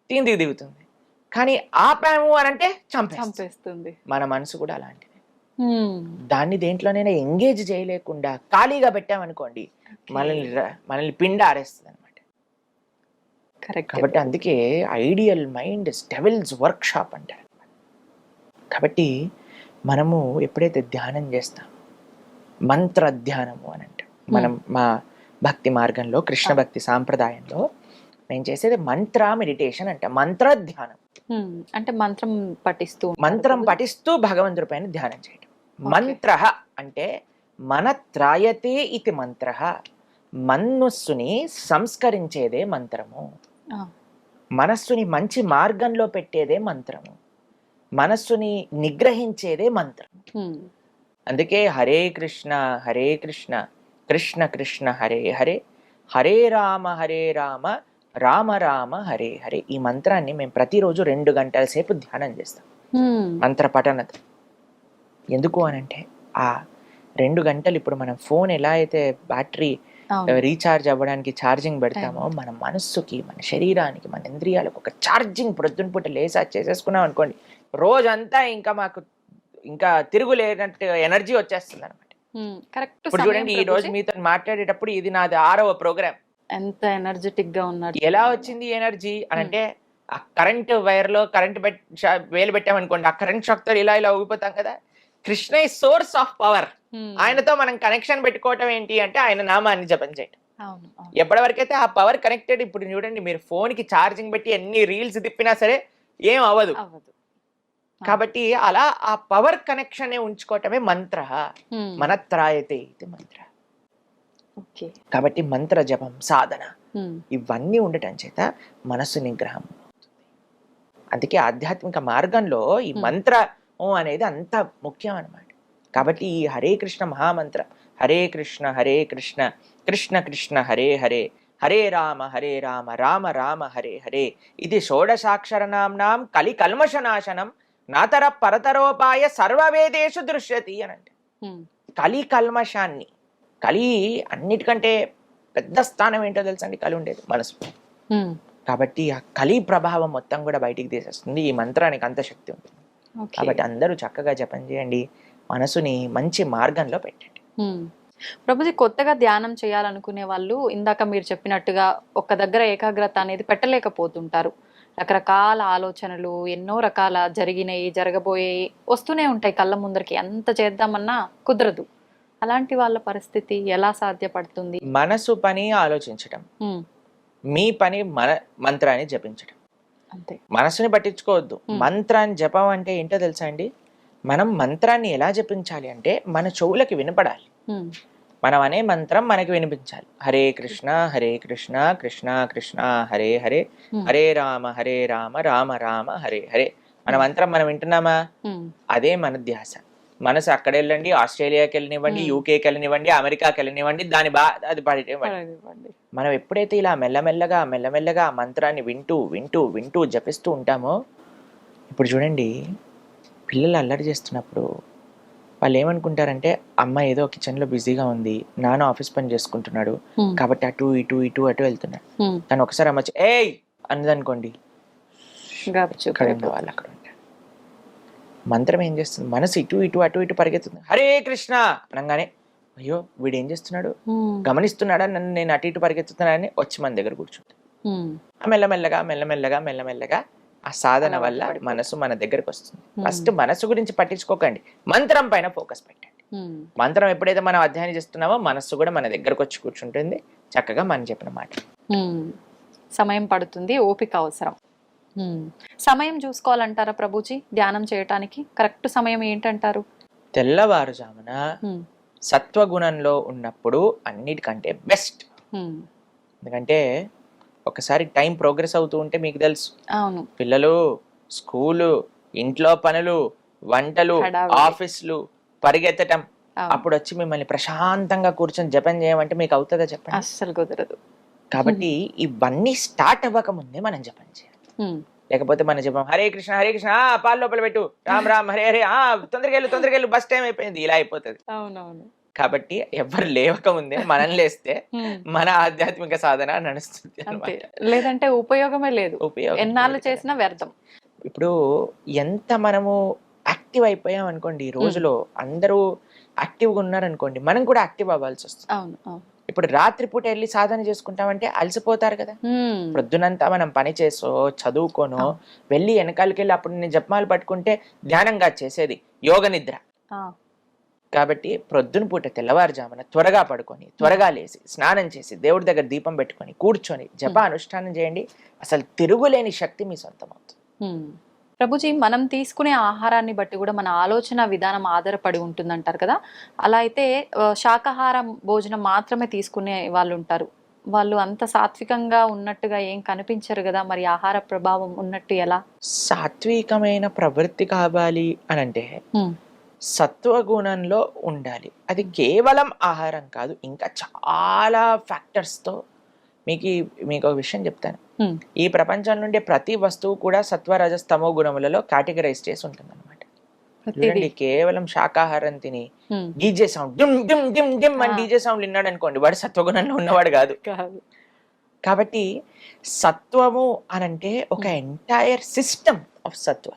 కిందికి దిగుతుంది. కానీ ఆపాము అని అంటే చంపేస్తుంది. మన మనసు కూడా అలాంటిది. ఉమ్, దాన్ని దేంట్లోనైనా ఎంగేజ్ చేయలేకుండా ఖాళీగా పెట్టామనుకోండి మనల్ని పిండి ఆరేస్తుంది అనమాట. కరెక్ట్. కాబట్టి అందుకే idle mind devil's workshop అంటారు. కాబట్టి మనము ఎప్పుడైతే ధ్యానం చేస్తామో మంత్ర ధ్యానము అని అంటాం. మనం మా భక్తి మార్గంలో కృష్ణ భక్తి సాంప్రదాయంలో నేను చేసేది మంత్ర మెడిటేషన్ అంట, మంత్ర ధ్యానం. ఉమ్, అంటే మంత్రం మంత్రం పఠిస్తూ భగవంతుడి పైన ధ్యానం చేయడం. మంత్ర అంటే మన త్రాయతే ఇది మంత్ర, మనస్సుని సంస్కరించేదే మంత్రము, ఆ, మనస్సుని మంచి మార్గంలో పెట్టేదే మంత్రము, మనస్సుని నిగ్రహించేదే మంత్రం. ఉమ్, అందుకే హరే కృష్ణ కృష్ణ కృష్ణ హరే హరే, హరే రామ రామ రామ హరే హరే. ఈ మంత్రాన్ని మేము ప్రతిరోజు 2 గంటల సేపు ధ్యానం చేస్తాం, ఉమ్, మంత్ర పఠనత. ఎందుకు అనంటే ఆ 2 గంటలు ఇప్పుడు మనం ఫోన్ ఎలా అయితే బ్యాటరీ అవును. రీఛార్జ్ అవ్వడానికి ఛార్జింగ్ పెడతామో, మన మనస్సుకి మన శరీరానికి మన ఇంద్రియాలకు ఒక ఛార్జింగ్ పొద్దున పూట లేసా చేసేసుకున్నాం అనుకోండి, రోజంతా ఇంకా మాకు ఇంకా తిరుగులేనట్టు ఎనర్జీ వచ్చేస్తుంది అనమాట. ఉమ్, కరెక్ట్. ఇప్పుడు చూడండి ఈ రోజు మీతో మాట్లాడేటప్పుడు ఇది నాది 6వ ప్రోగ్రామ్. ఎంత ఎనర్జెటిక్ గా ఉన్నారు. ఎలా వచ్చింది ఎనర్జీ అని అంటే ఆ కరెంట్ వైర్ లో కరెంట్ వేలు పెట్టామనుకోండి, ఆ కరెంట్ షాక్ తో ఇలా ఊగిపోతాం కదా. కృష్ణ ఈ సోర్స్ ఆఫ్ పవర్, ఆయనతో మనం కనెక్షన్ పెట్టుకోవటం ఏంటి అంటే ఆయన నామాన్ని జపం చేయటం. అవును, అవును. ఎప్పటి వరకైతే ఆ పవర్ కనెక్టెడ్, ఇప్పుడు చూడండి మీరు ఫోన్ కి ఛార్జింగ్ పెట్టి ఎన్ని రీల్స్ తిప్పినా సరే ఏం అవ్వదు. అవ్వదు. కాబట్టి అలా ఆ పవర్ కనెక్షన్ ఉంచుకోవటమే మంత్ర, ఉమ్, మనత్రాయతే ఇది మంత్ర. ఓకే. కాబట్టి మంత్ర జపం సాధన ఉమ్, ఇవన్నీ ఉండటం చేత మనస్సు నిగ్రహం అవుతుంది. అందుకే ఆధ్యాత్మిక మార్గంలో ఈ మంత్రం అనేది అంత ముఖ్యం అన్నమాట. కాబట్టి ఈ హరే కృష్ణ మహామంత్ర, హరే కృష్ణ కృష్ణ కృష్ణ హరే హరే, హరే రామ రామ రామ హరే హరే, ఇది షోడశాక్షరనామ్నాం కలి కల్మషనాశనం నాతర పరతరోపాయ సర్వవేదేషు దృశ్యతి అని అంటే. ఉమ్, కలి కల్మషాన్ని, కలి అన్నిటికంటే పెద్ద స్థానం ఏంటో తెలుసండి, కలి ఉండేది మనసు. ఉమ్, కాబట్టి ఆ కలి ప్రభావం మొత్తం కూడా బయటికి తీసేస్తుంది, ఈ మంత్రానికి అంత శక్తి ఉంటుంది. ఓకే. కాబట్టి అందరూ చక్కగా జపం చేయండి, మనసుని మంచి మార్గంలో పెట్టండి. ఉమ్. ప్రభుజీ, కొత్తగా ధ్యానం చేయాలనుకునే వాళ్ళు ఇందాక మీరు చెప్పినట్టుగా ఒక్క దగ్గర ఏకాగ్రత అనేది పెట్టలేకపోతుంటారు. రకరకాల ఆలోచనలు, ఎన్నో రకాల జరిగినాయి, జరగబోయేవి వస్తూనే ఉంటాయి కళ్ళ ముందరికి, ఎంత చేద్దామన్నా కుదరదు. అలాంటి వాళ్ళ పరిస్థితి ఎలా సాధ్యపడుతుంది? మనసు పని ఆలోచించడం, ఉమ్, మీ పని మంత్రాన్ని జపించడం. అంతే. మనసుని పట్టించుకోవద్దు. మంత్రాన్ని జపం అంటే ఏంటో తెలుసా అండి, మనం మంత్రాన్ని ఎలా జపించాలి అంటే మన చెవులకి వినపడాలి. ఉమ్, మనం అనే మంత్రం మనకి వినిపించాలి. హరే కృష్ణ కృష్ణ కృష్ణ హరే హరే, హరే రామ రామ రామ హరే హరే. మన మంత్రం మనం వింటున్నామా? ఉమ్, అదే మన ధ్యాస. మనసు అక్కడ వెళ్ళండి, ఆస్ట్రేలియాకి వెళ్ళనివ్వండి, యూకేకి వెళ్ళనివ్వండి, అమెరికాకి వెళ్ళనివ్వండి, అది పడేవ్వండి. మనం ఎప్పుడైతే ఇలా మెల్లమెల్లగా ఆ మంత్రాన్ని వింటూ జపిస్తూ ఉంటామో, ఇప్పుడు చూడండి పిల్లలు అల్లరి చేస్తున్నప్పుడు వాళ్ళు ఏమనుకుంటారంటే అమ్మ ఏదో కిచెన్లో బిజీగా ఉంది, నాన్న ఆఫీస్ పని చేసుకుంటున్నాడు కాబట్టి అటు ఇటు వెళ్తున్నాడు. తను ఒకసారి అమ్మ ఏయ్ అన్నదనుకోండి, గప్చుప్ ఇక్కడ ఉన్న వాళ్ళు అక్కడ ఉంటారు. మంత్రం ఏం చేస్తుంది, మనసు ఇటు ఇటు అటు ఇటు పరిగెత్తుంది. హరే కృష్ణ అనగానే అయ్యో వీడు ఏం చేస్తున్నాడు, గమనిస్తున్నాడా నన్ను, నేను అటు ఇటు పరిగెత్తుతున్నానని వచ్చి మన దగ్గర కూర్చుంటాడు. మెల్లమెల్లగా మెల్లమెల్లగా మెల్లమెల్లగా ఆ సాధన వల్ల మనసు మన దగ్గరకు వస్తుంది. ఫస్ట్ మనసు గురించి పట్టించుకోకండి, మంత్రం పైన ఫోకస్ పెట్టండి. మంత్రం ఎప్పుడైతే మనం అధ్యయనం చేస్తున్నామో మనస్సు కూడా మన దగ్గరకు వచ్చి కూర్చుంటుంది, చక్కగా మనం చెప్పిన మాట. సమయం పడుతుంది, ఓపిక అవసరం. సమయం చూసుకోవాలంటారా ప్రభుజీ ధ్యానం చేయటానికి? కరెక్ట్ సమయం ఏంటంటారు? తెల్లవారుజామున సత్వగుణంలో ఉన్నప్పుడు అన్నిటికంటే బెస్ట్. ఎందుకంటే ఒకసారి టైం ప్రోగ్రెస్ అవుతూ ఉంటే మీకు తెలుసు, అవును, పిల్లలు, స్కూలు, ఇంట్లో పనులు, వంటలు, ఆఫీసులు, పరిగెత్తటం, అప్పుడు వచ్చి మిమ్మల్ని ప్రశాంతంగా కూర్చొని జపం చేయమంటే మీకు అవుతుందా చెప్పండి? అస్సలు కుదరదు. కాబట్టి ఇవన్నీ స్టార్ట్ అవ్వక ముందే మనం జపం చేయాలి. లేకపోతే మన జపం హరే కృష్ణ హరే కృష్ణ, పాలు లోపల పెట్టు, రామ్ రామ్ హరే హరే, తొందరగా వెళ్ళు బస్ టైం అయిపోయింది, ఇలా అయిపోతుంది. అవునవును. కాబట్టి ఎవరు లేవక ముందే మనం లేస్తే మన ఆధ్యాత్మిక సాధన నడుస్తుంది అన్నమాట. లేదంటే ఉపయోగమే లేదు, ఎన్నాళ్ళు చేసినా వ్యర్థం. ఇప్పుడు ఎంత మనము యాక్టివ్ అయిపోయాం అనుకోండి, ఈ రోజులో అందరూ యాక్టివ్గా ఉన్నారనుకోండి, మనం కూడా యాక్టివ్ అవ్వాల్సి వస్తుంది. అవును. ఇప్పుడు రాత్రిపూట వెళ్ళి సాధన చేసుకుంటామంటే అలసిపోతారు కదా. ప్రొద్దునంతా మనం పని చేసో చదువుకోనో వెళ్ళి వెనకాలకి వెళ్ళి అప్పుడు నేను జపమాలు పట్టుకుంటే ధ్యానంగా చేసేది యోగ నిద్ర. కాబట్టి ప్రొద్దున పూట తెల్లవారుజామున త్వరగా పడుకొని త్వరగా లేసి స్నానం చేసి దేవుడి దగ్గర దీపం పెట్టుకొని కూర్చొని జప అనుష్ఠానం చేయండి. అసలు తిరుగులేని శక్తి మీ సొంతం అవుతుంది. ప్రభుజీ, మనం తీసుకునే ఆహారాన్ని బట్టి కూడా మన ఆలోచన విధానం ఆధారపడి ఉంటుందంటారు కదా. అలా అయితే శాకాహారం భోజనం మాత్రమే తీసుకునే వాళ్ళు ఉంటారు, వాళ్ళు అంత సాత్వికంగా ఉన్నట్టుగా ఏం కనిపించరు కదా, మరి ఆహార ప్రభావం ఉన్నట్టు ఎలా? సాత్వికమైన ప్రవృత్తి కావాలి అని అంటే సత్వగుణంలో ఉండాలి. అది కేవలం ఆహారం కాదు, ఇంకా చాలా ఫ్యాక్టర్స్తో. మీకు ఒక విషయం చెప్తాను. ఈ ప్రపంచం నుండి ప్రతి వస్తువు కూడా సత్వ రజస్తమో గుణములలో కేటగరైజ్ చేసి ఉంటుంది అనమాట. చూడండి, కేవలం శాకాహారం తిని DJ sound dim dim dim dim అని డీజే సౌండ్ విన్నాడు అనుకోండి, వాడు సత్వగుణంలో ఉన్నవాడు కాదు. కాబట్టి సత్వము అనంటే ఒక ఎంటైర్ సిస్టమ్ ఆఫ్ సత్వ.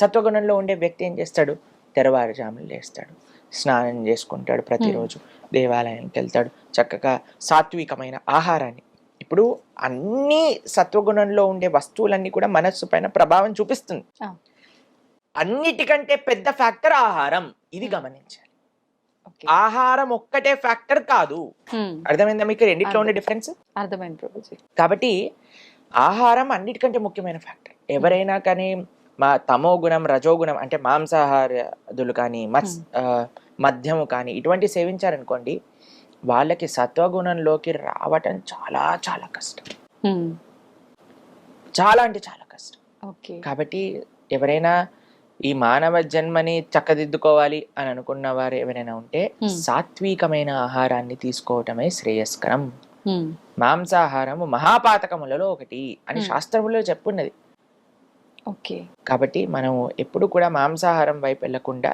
సత్వగుణంలో ఉండే వ్యక్తి ఏం చేస్తాడు, తెల్లవారుజామున లేస్తాడు, స్నానం చేసుకుంటాడు, ప్రతిరోజు దేవాలయానికి వెళ్తాడు, చక్కగా సాత్వికమైన ఆహారాన్ని. ఇప్పుడు అన్ని సత్వగుణంలో ఉండే వస్తువులన్నీ కూడా మనస్సు పైన ప్రభావం చూపిస్తుంది. అన్నిటికంటే పెద్ద ఫ్యాక్టర్ ఆహారం, ఇది గమనించాలి. ఆహారం ఒక్కటే ఫ్యాక్టర్ కాదు. అర్థమైందా మీకు రెండిట్లో ఉండే డిఫరెన్స్? అర్థమైంది ప్రభుజీ. కాబట్టి ఆహారం అన్నిటికంటే ముఖ్యమైన ఫ్యాక్టర్. ఎవరైనా కానీ తమో గుణం రజోగుణం అంటే మాంసాహారులు కానీ మద్యము కానీ ఇటువంటి సేవించారనుకోండి, వాళ్ళకి సత్వగుణంలోకి రావటం చాలా చాలా కష్టం. చాలా అంటే చాలా కష్టం. కాబట్టి ఎవరైనా ఈ మానవ జన్మని చక్కదిద్దుకోవాలి అని అనుకున్న వారు ఎవరైనా ఉంటే సాత్వికమైన ఆహారాన్ని తీసుకోవటమే శ్రేయస్కరం. మాంసాహారము మహాపాతకములలో ఒకటి అని శాస్త్రములో చెప్పున్నది. కాబట్టి మనం ఎప్పుడు కూడా మాంసాహారం వైపు వెళ్లకుండా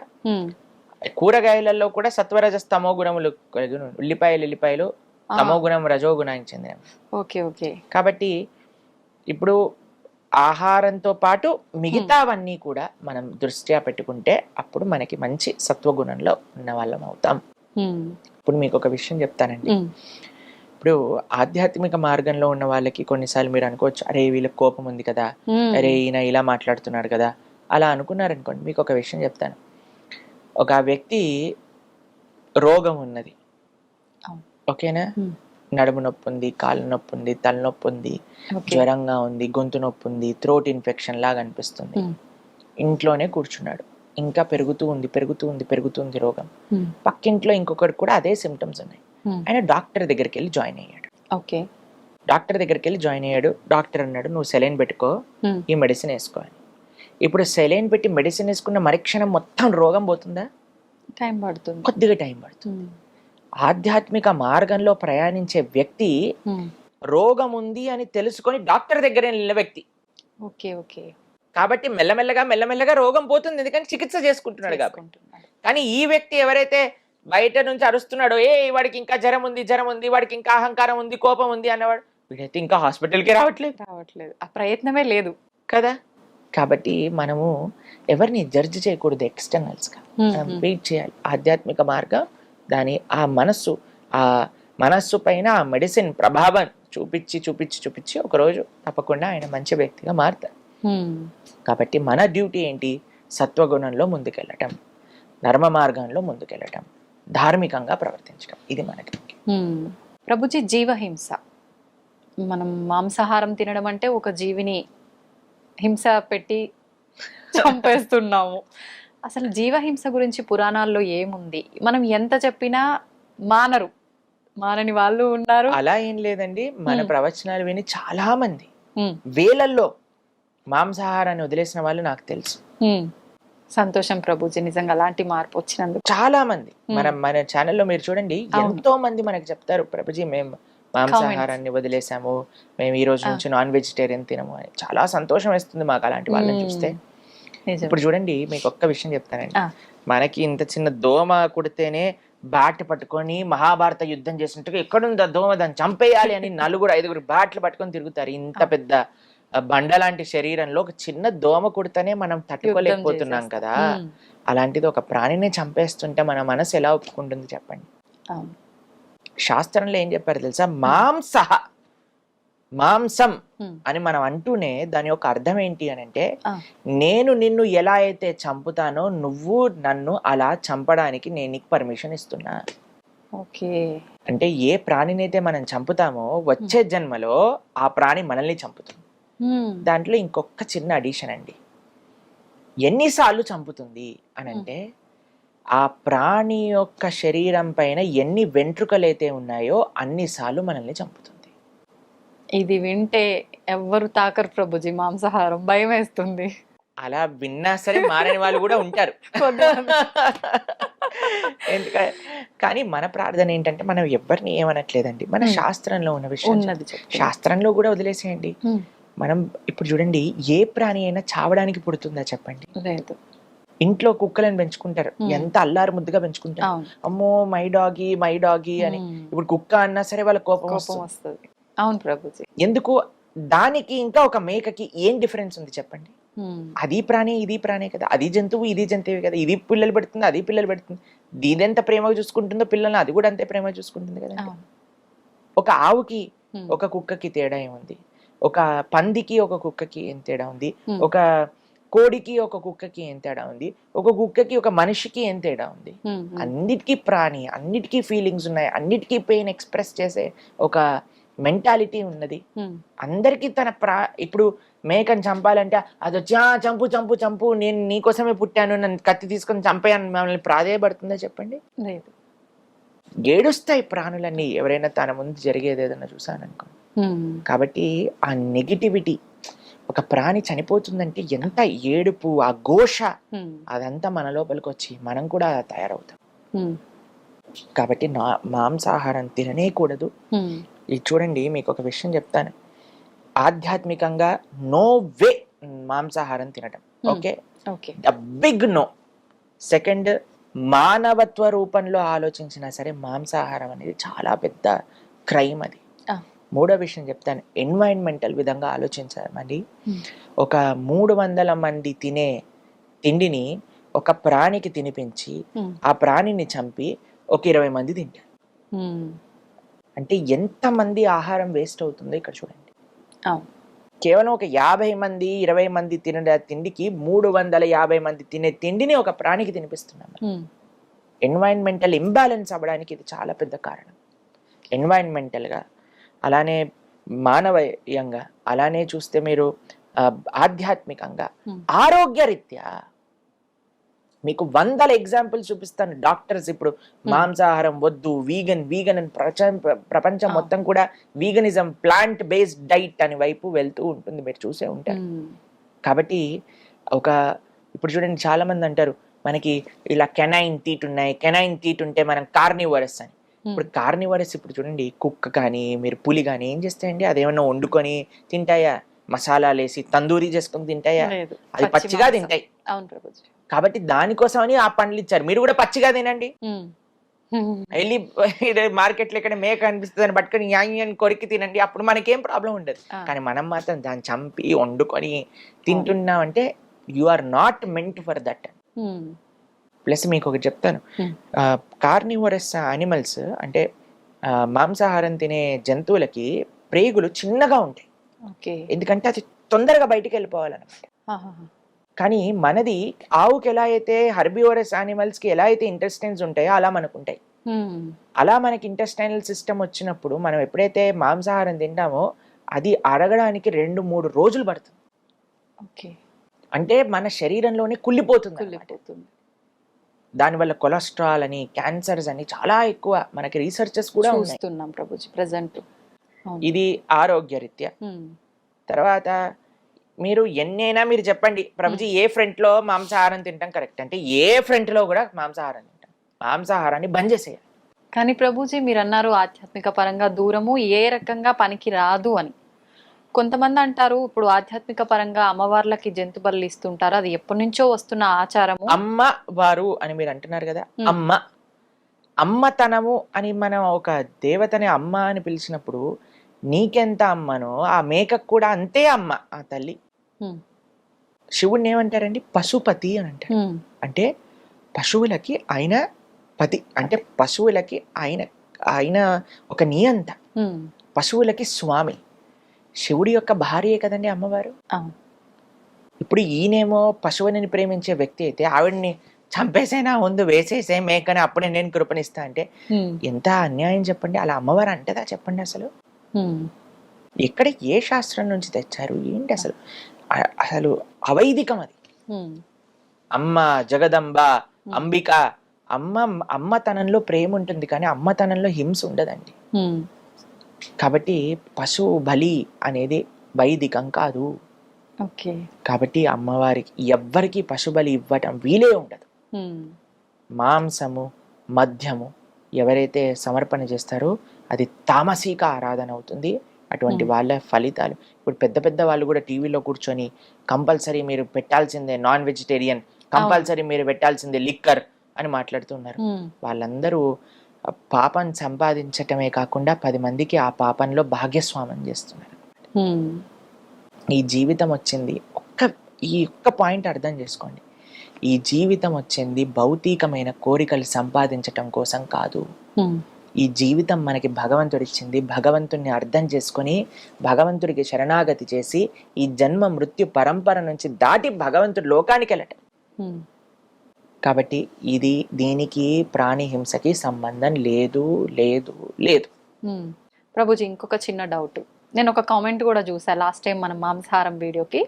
కూరగాయలలో కూడా సత్వరజస్తమో గుణములు కలిగి ఉల్లిపాయలు తమో గుణం రజో గుణానికి చెందినవి. కాబట్టి ఇప్పుడు ఆహారంతో పాటు మిగతావన్నీ కూడా మనం దృష్ట్యా పెట్టుకుంటే అప్పుడు మనకి మంచి సత్వగుణంలో ఉన్న వాళ్ళం అవుతాం. ఇప్పుడు మీకు ఒక విషయం చెప్తానండి. ఇప్పుడు ఆధ్యాత్మిక మార్గంలో ఉన్న వాళ్ళకి కొన్నిసార్లు మీరు అనుకోవచ్చు, అరే వీళ్ళకి కోపం ఉంది కదా, అరే ఈయన ఇలా మాట్లాడుతున్నాడు కదా, అలా అనుకున్నారనుకోండి. మీకు ఒక విషయం చెప్తాను. ఒక వ్యక్తి రోగం ఉన్నది, ఓకేనా, నడుము నొప్పి ఉంది, కాళ్ళ నొప్పి ఉంది, తలనొప్పి ఉంది, జ్వరంగా ఉంది, గొంతు నొప్పి ఉంది, థ్రోట్ ఇన్ఫెక్షన్ లాగా అనిపిస్తుంది. ఇంట్లోనే కూర్చున్నాడు, ఇంకా పెరుగుతుంది రోగం. పక్కింట్లో ఇంకొకటి కూడా అదే సిమ్టమ్స్ ఉన్నాయి. ఆయన డాక్టర్ దగ్గరికి వెళ్ళి జాయిన్ అయ్యాడు. డాక్టర్ అన్నాడు, నువ్వు సెలైన్ పెట్టుకో, ఈ మెడిసిన్ వేసుకో అని. ఇప్పుడు సెలైన్ పెట్టి మెడిసిన్ వేసుకున్న మరుక్షణం మొత్తం రోగం పోతుందా? టైం పడుతుంది, కొద్దిగా టైం పడుతుంది. ఆధ్యాత్మిక మార్గంలో ప్రయాణించే వ్యక్తి రోగం ఉంది అని తెలుసుకొని డాక్టర్ దగ్గర వెళ్ళిన వ్యక్తి. కాబట్టి మెల్లమెల్లగా రోగం పోతుంది, ఎందుకంటే చికిత్స చేసుకుంటున్నాడు కాబట్టి. కానీ ఈ వ్యక్తి ఎవరైతే బయట నుంచి అరుస్తున్నాడో, వాడికి ఇంకా జ్వరం ఉంది, వాడికి ఇంకా అహంకారం ఉంది, కోపం ఉంది అన్నవాడు, వీడైతే ఇంకా హాస్పిటల్కి రావట్లేదు. ఆ ప్రయత్నమే లేదు. కదా. కాబట్టి మనము ఎవరిని జడ్జి చేయకూడదు ఎక్స్టర్నల్స్గా, మనం వెయిట్ చేయాలి. ఆధ్యాత్మిక మార్గం దాని ఆ మనస్సు పైన ఆ మెడిసిన్ ప్రభావం చూపించి ఒకరోజు తప్పకుండా ఆయన మంచి వ్యక్తిగా మారుతారు. కాబట్టి మన డ్యూటీ ఏంటి? సత్వగుణంలో ముందుకెళ్ళటం, ధర్మ మార్గంలో ముందుకెళ్ళటం, ధార్మికంగా ప్రవర్తించడం, ఇది మనకి. ప్రభుజీ, జీవహింస, మనం మాంసాహారం తినడం అంటే ఒక జీవిని హింస పెట్టి చంపేస్తున్నాము. అసలు జీవహింస గురించి పురాణాల్లో ఏముంది? మనం ఎంత చెప్పినా మానని వాళ్ళు ఉన్నారు. అలా ఏం లేదండి, మన ప్రవచనాలు విని చాలా మంది వేలల్లో మాంసాహారాన్ని వదిలేసిన వాళ్ళు నాకు తెలుసు. సంతోషం ప్రభుజీ, నిజంగా అలాంటి మార్పు వచ్చినందుకు. చాలా మంది మన ఛానల్లో మీరు చూడండి, ఎంతో మంది మనకు చెప్తారు, ప్రభుజీ మేము మాంసాహారాన్ని వదిలేసాము, మేము ఈ రోజు నుంచి నాన్ వెజిటేరియన్ తినము అని. చాలా సంతోషం వేస్తుంది మాకు అలాంటి వాళ్ళని చూస్తే. ఇప్పుడు చూడండి, మీకు ఒక్క విషయం చెప్తానండి. మనకి ఇంత చిన్న దోమ కుడితేనే బ్యాట్ పట్టుకొని మహాభారత యుద్ధం చేసినట్టుగా ఎక్కడుంది ఆ దోమ, దాన్ని చంపేయాలి అని 4-5 బ్యాట్లు పట్టుకొని తిరుగుతారు. ఇంత పెద్ద బండ లాంటి శరీరంలో ఒక చిన్న దోమ కుడితేనే మనం తట్టుకోలేకపోతున్నాం కదా. అలాంటిది ఒక ప్రాణిని చంపేస్తుంటే మన మనసు ఎలా ఒప్పుకుంటుంది చెప్పండి? శాస్త్రంలో ఏం చెప్పారు తెలుసా? మాంసం అని మనం అంటూనే దాని యొక్క అర్థం ఏంటి అని అంటే, నేను నిన్ను ఎలా అయితే చంపుతానో నువ్వు నన్ను అలా చంపడానికి నేను నీకు పర్మిషన్ ఇస్తున్నా. అంటే ఏ ప్రాణినైతే మనం చంపుతామో వచ్చే జన్మలో ఆ ప్రాణి మనల్ని చంపుతుంది. దాంట్లో ఇంకొక చిన్న అడిషన్ అండి, ఎన్నిసార్లు చంపుతుంది అని అంటే, ఆ ప్రాణి యొక్క శరీరం పైన ఎన్ని వెంట్రుకలైతే ఉన్నాయో అన్నిసార్లు మనల్ని చంపుతుంది. ఇది వింటే ఎవ్వరు తాకరు ప్రభుజీ మాంసాహారం, భయం వేస్తుంది. అలా విన్నా సరే మారని వాళ్ళు కూడా ఉంటారు. ఎందుకంటే కానీ మన ప్రార్థన ఏంటంటే, మనం ఎవరిని ఏమనట్లేదండి, మన శాస్త్రంలో ఉన్న విషయం శాస్త్రంలో కూడా వదిలేసేయండి. మనం ఇప్పుడు చూడండి, ఏ ప్రాణి అయినా చావడానికి పుడుతుందా చెప్పండి? లేదు. ఇంట్లో కుక్కలను పెంచుకుంటారు, ఎంత అల్లారు ముద్దుగా పెంచుకుంటారు. అమ్మో మై డాగి అని. ఇప్పుడు కుక్క అన్నా సరే వాళ్ళ కోపం వస్తుంది. అవును ప్రభుజీ. ఎందుకు? దానికి ఇంకా ఒక మేకకి ఏం డిఫరెన్స్ ఉంది చెప్పండి? అది ప్రాణి ఇది ప్రాణి కదా, అది జంతువు ఇది జంతువు కదా, ఇది పిల్లలు పెడుతుంది అది పిల్లలు పెడుతుంది. దీదెంత ప్రేమగా చూసుకుంటుందో పిల్లల్ని, అది కూడా అంతే ప్రేమగా చూసుకుంటుంది కదా. ఒక ఆవుకి ఒక కుక్కకి తేడా ఏముంది? ఒక పందికి ఒక కుక్కకి ఏం తేడా ఉంది? ఒక కోడికి ఒక కుక్కకి ఏం తేడా ఉంది? ఒక కుక్కకి ఒక మనిషికి ఏం తేడా ఉంది? అన్నిటికీ ప్రాణి, అన్నిటికీ ఫీలింగ్స్ ఉన్నాయి, అన్నిటికీ పెయిన్ ఎక్స్ప్రెస్ చేసే ఒక మెంటాలిటీ ఉన్నది. అందరికీ ఇప్పుడు మేకని చంపాలంటే అది వచ్చి చంపు చంపు చంపు, నేను నీకోసమే పుట్టాను, నన్ను కత్తి తీసుకొని చంపేయాలని మమ్మల్ని ప్రాధేయపడుతుందా చెప్పండి? లేదు. ఏడుస్తాయి ప్రాణులన్నీ ఎవరైనా తన ముందు జరిగేది ఏదైనా చూసాననుకో. కాబట్టి ఆ నెగిటివిటీ, ఒక ప్రాణి చనిపోతుందంటే ఎంత ఏడుపు, ఆ ఘోష, అదంతా మన లోపలికి వచ్చి మనం కూడా తయారవుతాం. కాబట్టి మాంసాహారం తిననేకూడదు. ఇది చూడండి, మీకు ఒక విషయం చెప్తాను, ఆధ్యాత్మికంగా నో వే మాంసాహారం తినటం. Okay, the big no. Second, మానవత్వ రూపంలో ఆలోచించినా సరే మాంసాహారం అనేది చాలా పెద్ద క్రైమ్ అది. మూడో విషయం చెప్తాను, ఎన్వైరన్మెంటల్ విధంగా ఆలోచించామండి. ఒక 300 మంది తినే తిండిని ఒక ప్రాణికి తినిపించి ఆ ప్రాణిని చంపి ఒక 20 మంది తింటారు. అంటే ఎంత మంది ఆహారం వేస్ట్ అవుతుందో ఇక్కడ చూడండి. కేవలం ఒక 50 మంది 20 మంది తినే తిండికి 350 మంది తినే తిండిని ఒక ప్రాణికి తినిపిస్తున్నాం. ఎన్వైరన్మెంటల్ ఇంబ్యాలెన్స్ అవ్వడానికి ఇది చాలా పెద్ద కారణం. ఎన్వైరన్మెంటల్గా, అలానే మానవీయంగా, అలానే చూస్తే మీరు ఆధ్యాత్మికంగా, ఆరోగ్యరీత్యా మీకు 100 ఎగ్జాంపుల్స్ చూపిస్తాను. డాక్టర్స్ ఇప్పుడు మాంసాహారం వద్దు, వీగన్ అని ప్రపంచం మొత్తం కూడా వీగనిజం, ప్లాంట్ బేస్డ్ డైట్ అని వైపు వెళ్తూ ఉంటుంది, మీరు చూసే ఉంటారు. కాబట్టి ఇప్పుడు చూడండి, చాలా మంది అంటారు మనకి ఇలా కెనైన్ టీట్ ఉంటే మనం కార్నివరస్ అని. ఇప్పుడు కార్నివరస్, ఇప్పుడు చూడండి, కుక్క కానీ మీరు పులి కానీ ఏం చేస్తాయండి? అదేమన్నా వండుకొని తింటాయా? మసాలాలు వేసి తందూరి చేసుకొని తింటాయా? అది పచ్చిగా తింటాయి. కాబట్టి దానికోసం అని ఆ పండ్లు ఇచ్చారు, మీరు కూడా పచ్చిగా తినండి. వెళ్ళి మార్కెట్లో ఇక్కడ మేక అనిపిస్తుంది అని పట్టుకొని యాని కొరికి తినండి, అప్పుడు మనకేం ప్రాబ్లం ఉండదు. కానీ మనం మాత్రం దాన్ని చంపి వండుకొని తింటున్నామంటే you are not meant for that. Plus మీకు ఒకటి చెప్తాను, కార్నివరస్ యానిమల్స్ అంటే మాంసాహారం తినే జంతువులకి ప్రేగులు చిన్నగా ఉంటాయి, ఎందుకంటే అది తొందరగా బయటికి వెళ్ళిపోవాలన్నమాట. కానీ మనది ఆవుకి ఎలా అయితే హెర్బివరస్ యానిమల్స్ కి ఎలా అయితే ఇంటెస్టైన్స్ ఉంటాయో అలా మనకు ఉంటాయి. అలా మనకి ఇంటెస్టైనల్ సిస్టమ్ వచ్చినప్పుడు మనం ఎప్పుడైతే మాంసాహారం తింటామో అది అరగడానికి 2-3 రోజులు పడుతుంది. అంటే మన శరీరంలోనే కుళ్ళిపోతుంది. దానివల్ల కొలెస్ట్రాల్ అని, క్యాన్సర్స్ అని చాలా ఎక్కువ మనకి రీసెర్చెస్ కూడా చూస్తున్నాం ప్రభుజీ ప్రెజెంట్. ఇది ఆరోగ్యరీత్యా. తర్వాత మీరు ఎన్నైనా మీరు చెప్పండి ప్రభుజీ ఏ ఫ్రంట్ లో మాంసాహారం తింటాం కరెక్ట్ అంటే ఏ ఫ్రంట్ లో కూడా మాంసాహారం తింటాం. మాంసాహారాన్ని బంద్ చేసేయాలి. కానీ ప్రభుజీ మీరు అన్నారు ఆధ్యాత్మిక పరంగా దూరము ఏ రకంగా పనికి రాదు అని. కొంతమంది అంటారు ఇప్పుడు ఆధ్యాత్మిక పరంగా అమ్మవార్లకి జంతు బలులు ఇస్తుంటారు, అది ఎప్పటి నుంచో వస్తున్న ఆచారము. అమ్మ వారు అని మీరు అంటున్నారు కదా, అమ్మతనము అని మనం ఒక దేవతని అమ్మ అని పిలిచినప్పుడు నీకెంత అమ్మనో ఆ మేకకు కూడా అంతే అమ్మ ఆ తల్లి. శివుడిని ఏమంటారండి? పశుపతి అని అంటారు. అంటే పశువులకి ఆయన పతి, అంటే పశువులకి ఆయన ఒక నియంత, పశువులకి స్వామి. శివుడి యొక్క భార్యే కదండి అమ్మవారు. ఇప్పుడు ఈయనేమో పశువుని ప్రేమించే వ్యక్తి అయితే ఆవిడ్ని చంపేసైనా ముందు వేసేసే మేకని అప్పుడే నేను కృపణిస్తా అంటే ఎంత అన్యాయం చెప్పండి. అలా అమ్మవారు అంటదా చెప్పండి? అసలు ఎక్కడ ఏ శాస్త్రం నుంచి తెచ్చారు ఏంటి అసలు? అసలు అవైదికం అది. అమ్మ జగదంబ అంబిక, అమ్మతనంలో ప్రేమ ఉంటుంది కానీ అమ్మతనంలో హింస ఉండదండి. కాబట్టి పశువు బలి అనేది వైదికం కాదు. కాబట్టి అమ్మవారికి ఎవ్వరికి పశు బలి ఇవ్వటం వీలే ఉండదు. మాంసము మద్యము ఎవరైతే సమర్పణ చేస్తారో అది తామసిక ఆరాధన అవుతుంది. అటువంటి వాళ్ళ ఫలితాలు ఇప్పుడు పెద్ద పెద్ద వాళ్ళు కూడా టీవీలో కూర్చొని కంపల్సరీ మీరు పెట్టాల్సిందే నాన్ వెజిటేరియన్, కంపల్సరీ మీరు పెట్టాల్సిందే లిక్కర్ అని మాట్లాడుతున్నారు. వాళ్ళందరూ పాపం సంపాదించటమే కాకుండా 10 మందికి ఆ పాపంలో భాగ్యస్వామం చేస్తున్నారు. ఈ జీవితం వచ్చింది ఈ ఒక్క పాయింట్ అర్థం చేసుకోండి. ఈ జీవితం వచ్చింది భౌతికమైన కోరికలు సంపాదించటం కోసం కాదు. ఈ జీవితం మనకి భగవంతుడు ఇచ్చింది. భగవంతుడిని అర్థం చేసుకొని భగవంతుడికి శరణాగతి చేసి ఈ జన్మ మృత్యు పరంపర నుంచి దాటి భగవంతుడి లోకానికి వెళ్ళటం. కాబట్టి దీనికి ప్రాణి హింసకి సంబంధం లేదు లేదు లేదు. ప్రభుజీ ఇంకొక చిన్న డౌట్, నేను ఒక కామెంట్ కూడా చూసా లాస్ట్ టైం మనం మాంసాహారం వీడియోకి.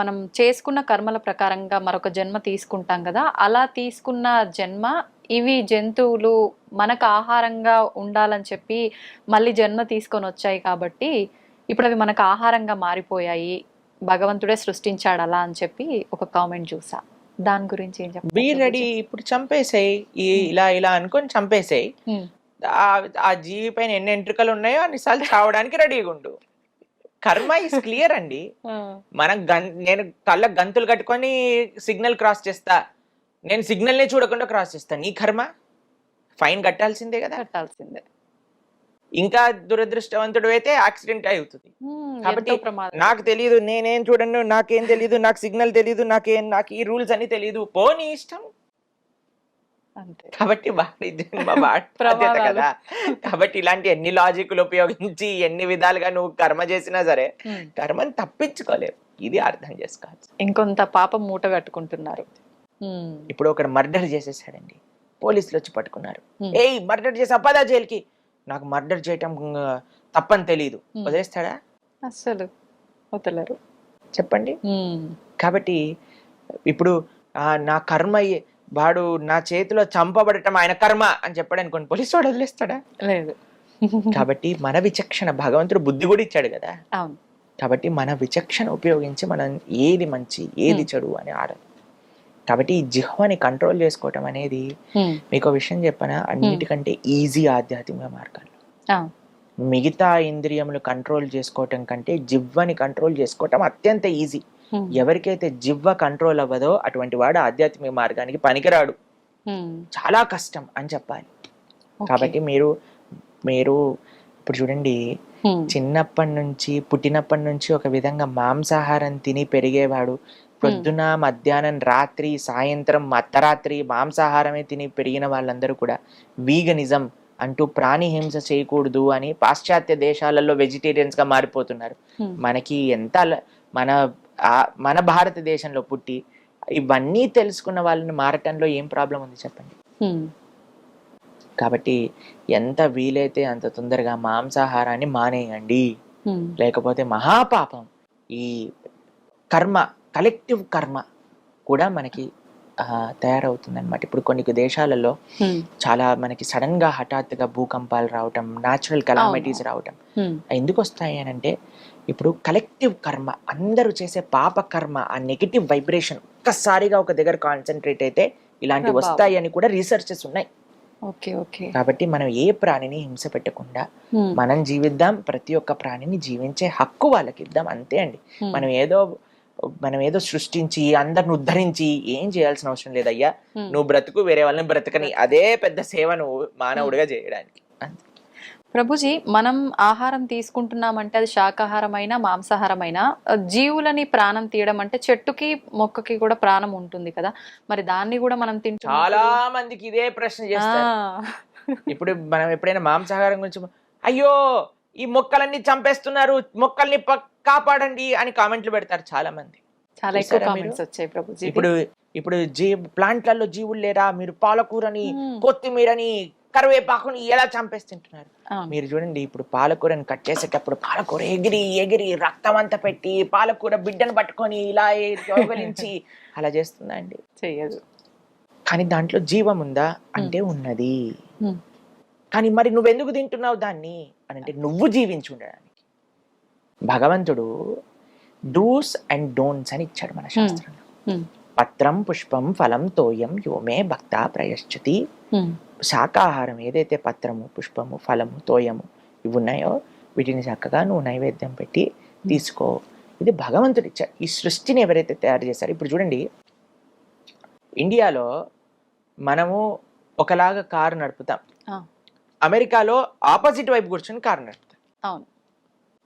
మనం చేసుకున్న కర్మల ప్రకారంగా మరొక జన్మ తీసుకుంటాం కదా, అలా తీసుకున్న జన్మ ఇవి జంతువులు మనకు ఆహారంగా ఉండాలని చెప్పి మళ్ళీ జన్మ తీసుకొని వచ్చాయి కాబట్టి ఇప్పుడు అవి మనకు ఆహారంగా మారిపోయాయి, భగవంతుడే సృష్టించాడు అలా అని చెప్పి ఒక కామెంట్ చూసా. దాని గురించి ఏం చెప్పాలి? బీ రెడీ, ఇప్పుడు చంపేసాయి, ఇలా అనుకొని చంపేసాయి. ఆ జీవి పైన ఎన్ని ఎంట్రుకలు ఉన్నాయో అన్నిసార్లు చావడానికి రెడీగా ఉండు. కర్మ ఈస్ క్లియర్ అండి. నేను కళ్ళ గంతులు కట్టుకొని సిగ్నల్ క్రాస్ చేస్తా, నేను సిగ్నల్ నే చూడకుండా క్రాస్ చేస్తా, నీ కర్మ ఫైన్ కట్టాల్సిందే కదా. కట్టాల్సిందే. ఇంకా దురదృష్టవంతుడు అయితే యాక్సిడెంట్ అవుతుంది. కాబట్టి నాకు తెలియదు, నేనేం చూడండి, నాకేం తెలియదు, నాకు సిగ్నల్ తెలియదు, నాకు ఈ రూల్స్ అని తెలియదు, పోనీ ఇష్టం. కాబట్టి బాధ్యత కదా. కాబట్టి ఇలాంటి ఎన్ని లాజిక్లు ఉపయోగించి ఎన్ని విధాలుగా నువ్వు కర్మ చేసినా సరే కర్మని తప్పించుకోలేవు. ఇది అర్థం చేసుకోవాలి. ఇంకొంత పాపం మూట కట్టుకుంటున్నారు. ఇప్పుడు ఒకడు మర్డర్ చేసేసాడండి, పోలీసులు వచ్చి పట్టుకున్నారు. మర్డర్ చేసి అప్పదా జైలుకి. నాకు మర్డర్ చేయటం తప్పని తెలియదు, వదిలేస్తాడా? అసలు వదలరు. చెప్పండి. కాబట్టి ఇప్పుడు నా కర్మ, వాడు నా చేతిలో చంపబడటం ఆయన కర్మ అని చెప్పాడు అనుకోండి, పోలీసు వాడు వదిలేస్తాడా? లేదు. కాబట్టి మన విచక్షణ, భగవంతుడు బుద్ధి కూడా ఇచ్చాడు కదా. కాబట్టి మన విచక్షణ ఉపయోగించి మనం ఏది మంచి ఏది చెడు అని ఆడాలి. కాబట్టి ఈ జిహ్వని కంట్రోల్ చేసుకోవటం అనేది మీకు విషయం చెప్పనా, అన్నిటికంటే ఈజీ ఆధ్యాత్మిక మార్గాలు. మిగతా ఇంద్రియములు కంట్రోల్ చేసుకోవటం కంటే జిహ్వని కంట్రోల్ చేసుకోవటం అత్యంత ఈజీ. ఎవరికైతే జిహ్వ కంట్రోల్ అవ్వదో అటువంటి వాడు ఆధ్యాత్మిక మార్గానికి పనికిరాడు. చాలా కష్టం అని చెప్పాలి. కాబట్టి మీరు మీరు ఇప్పుడు చూడండి, చిన్నప్పటి నుంచి పుట్టినప్పటి నుంచి ఒక విధంగా మాంసాహారం తిని పెరిగేవాడు, పొద్దున మధ్యాహ్నం రాత్రి సాయంత్రం అర్ధరాత్రి మాంసాహారమే తిని పెరిగిన వాళ్ళందరూ కూడా వీగనిజం అంటూ ప్రాణి హింస చేయకూడదు అని పాశ్చాత్య దేశాలలో వెజిటేరియన్స్ గా మారిపోతున్నారు. మనకి ఎంత మన భారతదేశంలో పుట్టి ఇవన్నీ తెలుసుకున్న వాళ్ళని మారటంలో ఏం ప్రాబ్లం ఉంది చెప్పండి. కాబట్టి ఎంత వీలైతే అంత తొందరగా మాంసాహారాన్ని మానేయండి, లేకపోతే మహాపాపం. ఈ కర్మ, కలెక్టివ్ కర్మ కూడా మనకి తయారవుతుంది అనమాట. ఇప్పుడు కొన్ని దేశాలలో చాలా మనకి సడన్ గా హఠాత్తుగా భూకంపాలు రావటం, న్యాచురల్ కెలామిటీస్ రావటం ఎందుకు వస్తాయి అని అంటే, ఇప్పుడు కలెక్టివ్ కర్మ, అందరూ చేసే పాప కర్మ, ఆ నెగిటివ్ వైబ్రేషన్ ఒక్కసారిగా ఒక దగ్గర కాన్సన్ట్రేట్ అయితే ఇలాంటివి వస్తాయి అని కూడా రీసెర్చెస్ ఉన్నాయి. కాబట్టి మనం ఏ ప్రాణిని హింస పెట్టకుండా మనం జీవిద్దాం, ప్రతి ఒక్క ప్రాణిని జీవించే హక్కు వాళ్ళకి ఇద్దాం, అంతే అండి. మనం ఏదో సృష్టించి అందరిని ఉద్ధరించి ఏం చేయాల్సిన అవసరం లేదయ్యా. నువ్వు బ్రతుకు, వేరే వాళ్ళని బ్రతకని, అదే పెద్ద సేవ నువ్వు మానవుడిగా చేయడానికి. ప్రభుజీ, మనం ఆహారం తీసుకుంటున్నామంటే అది శాకాహారమైనా మాంసాహారమైనా, జీవులని ప్రాణం తీయడం అంటే చెట్టుకి మొక్కకి కూడా ప్రాణం ఉంటుంది కదా, మరి దాన్ని కూడా మనం తింటాం. చాలా మందికి ఇదే ప్రశ్న చేస్తారు. ఇప్పుడు మనం ఎప్పుడైనా మాంసాహారం గురించి, అయ్యో ఈ మొక్కలన్నీ చంపేస్తున్నారు, మొక్కల్ని కాపాడండి అని కామెంట్లు పెడతారు చాలా మంది. చాలా ఎక్కువ కామెంట్స్ వచ్చాయి ప్రభుజీ. ఇప్పుడు ప్లాంట్లలో జీవులు లేరా, మీరు పాలకూరని, కొత్తిమీరని, కరివేపాకుని ఎలా చంపేస్తుంటున్నారు. మీరు చూడండి, ఇప్పుడు పాలకూరని కట్ చేసేటప్పుడు పాలకూర ఎగిరి ఎగిరి రక్తం అంతా పెట్టి పాలకూర బిడ్డను పట్టుకొని ఇలా గొలించి అలా చేస్తుందా అండి? చెయ్యదు. కానీ దాంట్లో జీవం ఉందా అంటే ఉన్నది. కానీ మరి నువ్వెందుకు తింటున్నావు దాన్ని అని అంటే, నువ్వు జీవించి ఉండడానికి. భగవంతుడు డూస్ అండ్ డోంట్స్ అని ఇచ్చాడు మన శాస్త్రంలో. పత్రం పుష్పం ఫలం తోయం యోమే భక్త ప్రయశ్చతి. శాకాహారం ఏదైతే పత్రము, పుష్పము, ఫలము, తోయము ఇవి ఉన్నాయో వీటిని చక్కగా నువ్వు నైవేద్యం పెట్టి తీసుకో. ఇది భగవంతుడు ఇచ్చాడు. ఈ సృష్టిని ఎవరైతే తయారు చేశారో, ఇప్పుడు చూడండి, ఇండియాలో మనము ఒకలాగా కారు నడుపుతాం, అమెరికాలో ఆపోజిట్ వైపు కూర్చొని కారు నడుపుతాం.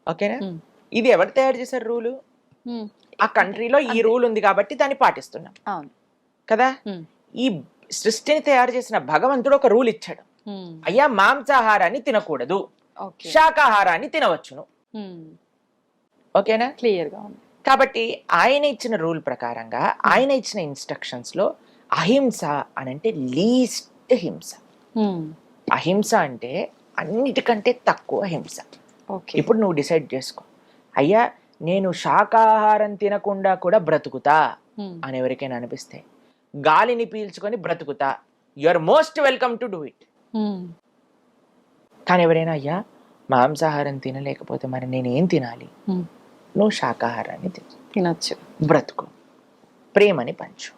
ఓకేనా? ఇది ఎవరు తయారు చేశారు రూలు? ఆ కంట్రీలో ఈ రూల్ ఉంది కాబట్టి దాన్ని పాటిస్తున్నాం కదా. ఈ సృష్టిని తయారు చేసిన భగవంతుడు ఒక రూల్ ఇచ్చాడు, అయ్యా మాంసాహారాన్ని తినకూడదు, శాకాహారాన్ని తినవచ్చును. ఓకేనా? క్లియర్ గా ఉంది. కాబట్టి ఆయన ఇచ్చిన రూల్ ప్రకారంగా, ఆయన ఇచ్చిన ఇన్స్ట్రక్షన్స్ లో అహింస అని అంటే లీస్ట్ హింస. అహింస అంటే అన్నిటికంటే తక్కువ హింస. ఇప్పుడు నువ్వు డిసైడ్ చేసుకో, అయ్యా నేను శాకాహారం తినకుండా కూడా బ్రతుకుతా అని ఎవరికైనా అనిపిస్తే, గాలిని పీల్చుకొని బ్రతుకుతా, you are most welcome to do it. కానీ ఎవరైనా అయ్యా మాంసాహారం తినలేకపోతే మరి నేనేం తినాలి? నువ్వు శాకాహారాన్ని తినొచ్చు, బ్రతుకు, ప్రేమని పంచు,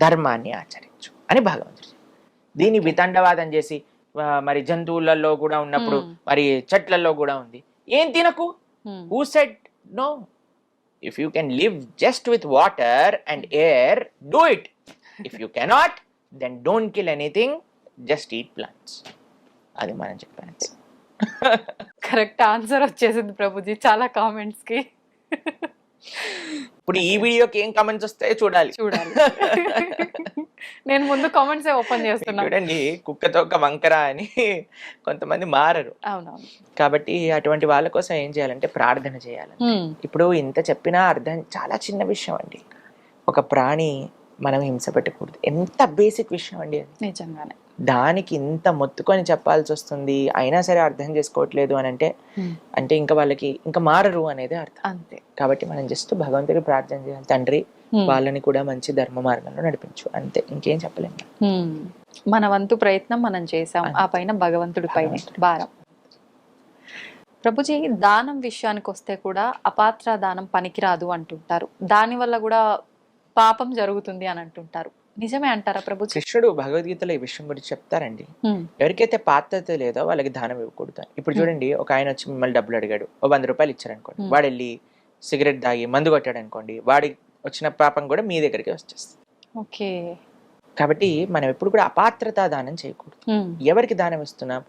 ధర్మాన్ని ఆచరించు అని భగవంతుడు. దీన్ని వితండవాదం చేసి మరి జంతువులలో కూడా ఉన్నప్పుడు మరి చెట్లలో కూడా ఉంది, ఏం తినకు. Who said no? If you can live just with water and air, do it. If you cannot, then don't kill anything, just eat plants. అది మనం చెప్పాను. కరెక్ట్ ఆన్సర్ వచ్చేసింది ప్రభుజీ చాలా కామెంట్స్ కి. ఇప్పుడు ఈ వీడియోకి ఏం కామెంట్స్ వస్తాయో చూడాలి. నేను ముందు కామెంట్స్ ఓపెన్ చేస్తున్నా. చూడండి, కుక్కతో ఒక వంకర అని కొంతమంది మారరు. అవునవును. కాబట్టి అటువంటి వాళ్ళ కోసం ఏం చేయాలంటే ప్రార్థన చేయాలి. ఇప్పుడు ఇంత చెప్పినా అర్థం, చాలా చిన్న విషయం అండి. ఒక ప్రాణి మనం హింస పెట్టకూడదు, ఎంత బేసిక్ విషయం అండి అది. నిజంగానే. దానికి ఇంత మొత్తుకొని చెప్పాల్సి వస్తుంది, అయినా సరే అర్థం చేసుకోవట్లేదు అని అంటే, అంటే ఇంకా వాళ్ళకి ఇంకా మారరు అనేది అర్థం. అంతే. కాబట్టి మనం జస్ట్ భగవంతుడికి ప్రార్థన చేయాలి, తండ్రి వాళ్ళని కూడా మంచి ధర్మ మార్గంలో నడిపించు, అంతే, ఇంకేం చెప్పలేము. మన వంతు ప్రయత్నం మనం చేసాం, ఆ పైన భగవంతుడి పైన భారం. ప్రభుజీ, దానం విషయానికి వస్తే కూడా అపాత్ర దానం పనికిరాదు అంటుంటారు, దాని వల్ల కూడా పాపం జరుగుతుంది అని అంటుంటారు. నిజమే అంటారా ప్రభుజీ? కృష్ణుడు భగవద్గీతలో ఈ విషయం గురించి చెప్తారండి. ఎవరికైతే పాత్రత లేదో వాళ్ళకి దానం ఇవ్వకూడదు. ఇప్పుడు చూడండి, ఒక ఆయన వచ్చి మిమ్మల్ని డబ్బులు అడిగాడు, 100 రూపాయలు ఇచ్చారనుకోండి, వాడు వెళ్ళి సిగరెట్ తాగి మందు కొట్టాడు అనుకోండి, వాడి వచ్చిన పాపం కూడా మీ దగ్గరికి వచ్చేస్తుంది. ఓకే. కాబట్టి మనం ఎప్పుడు కూడా అపాత్రతా దానం చేయకూడదు. ఎవరికి దానం ఇస్తున్నాం,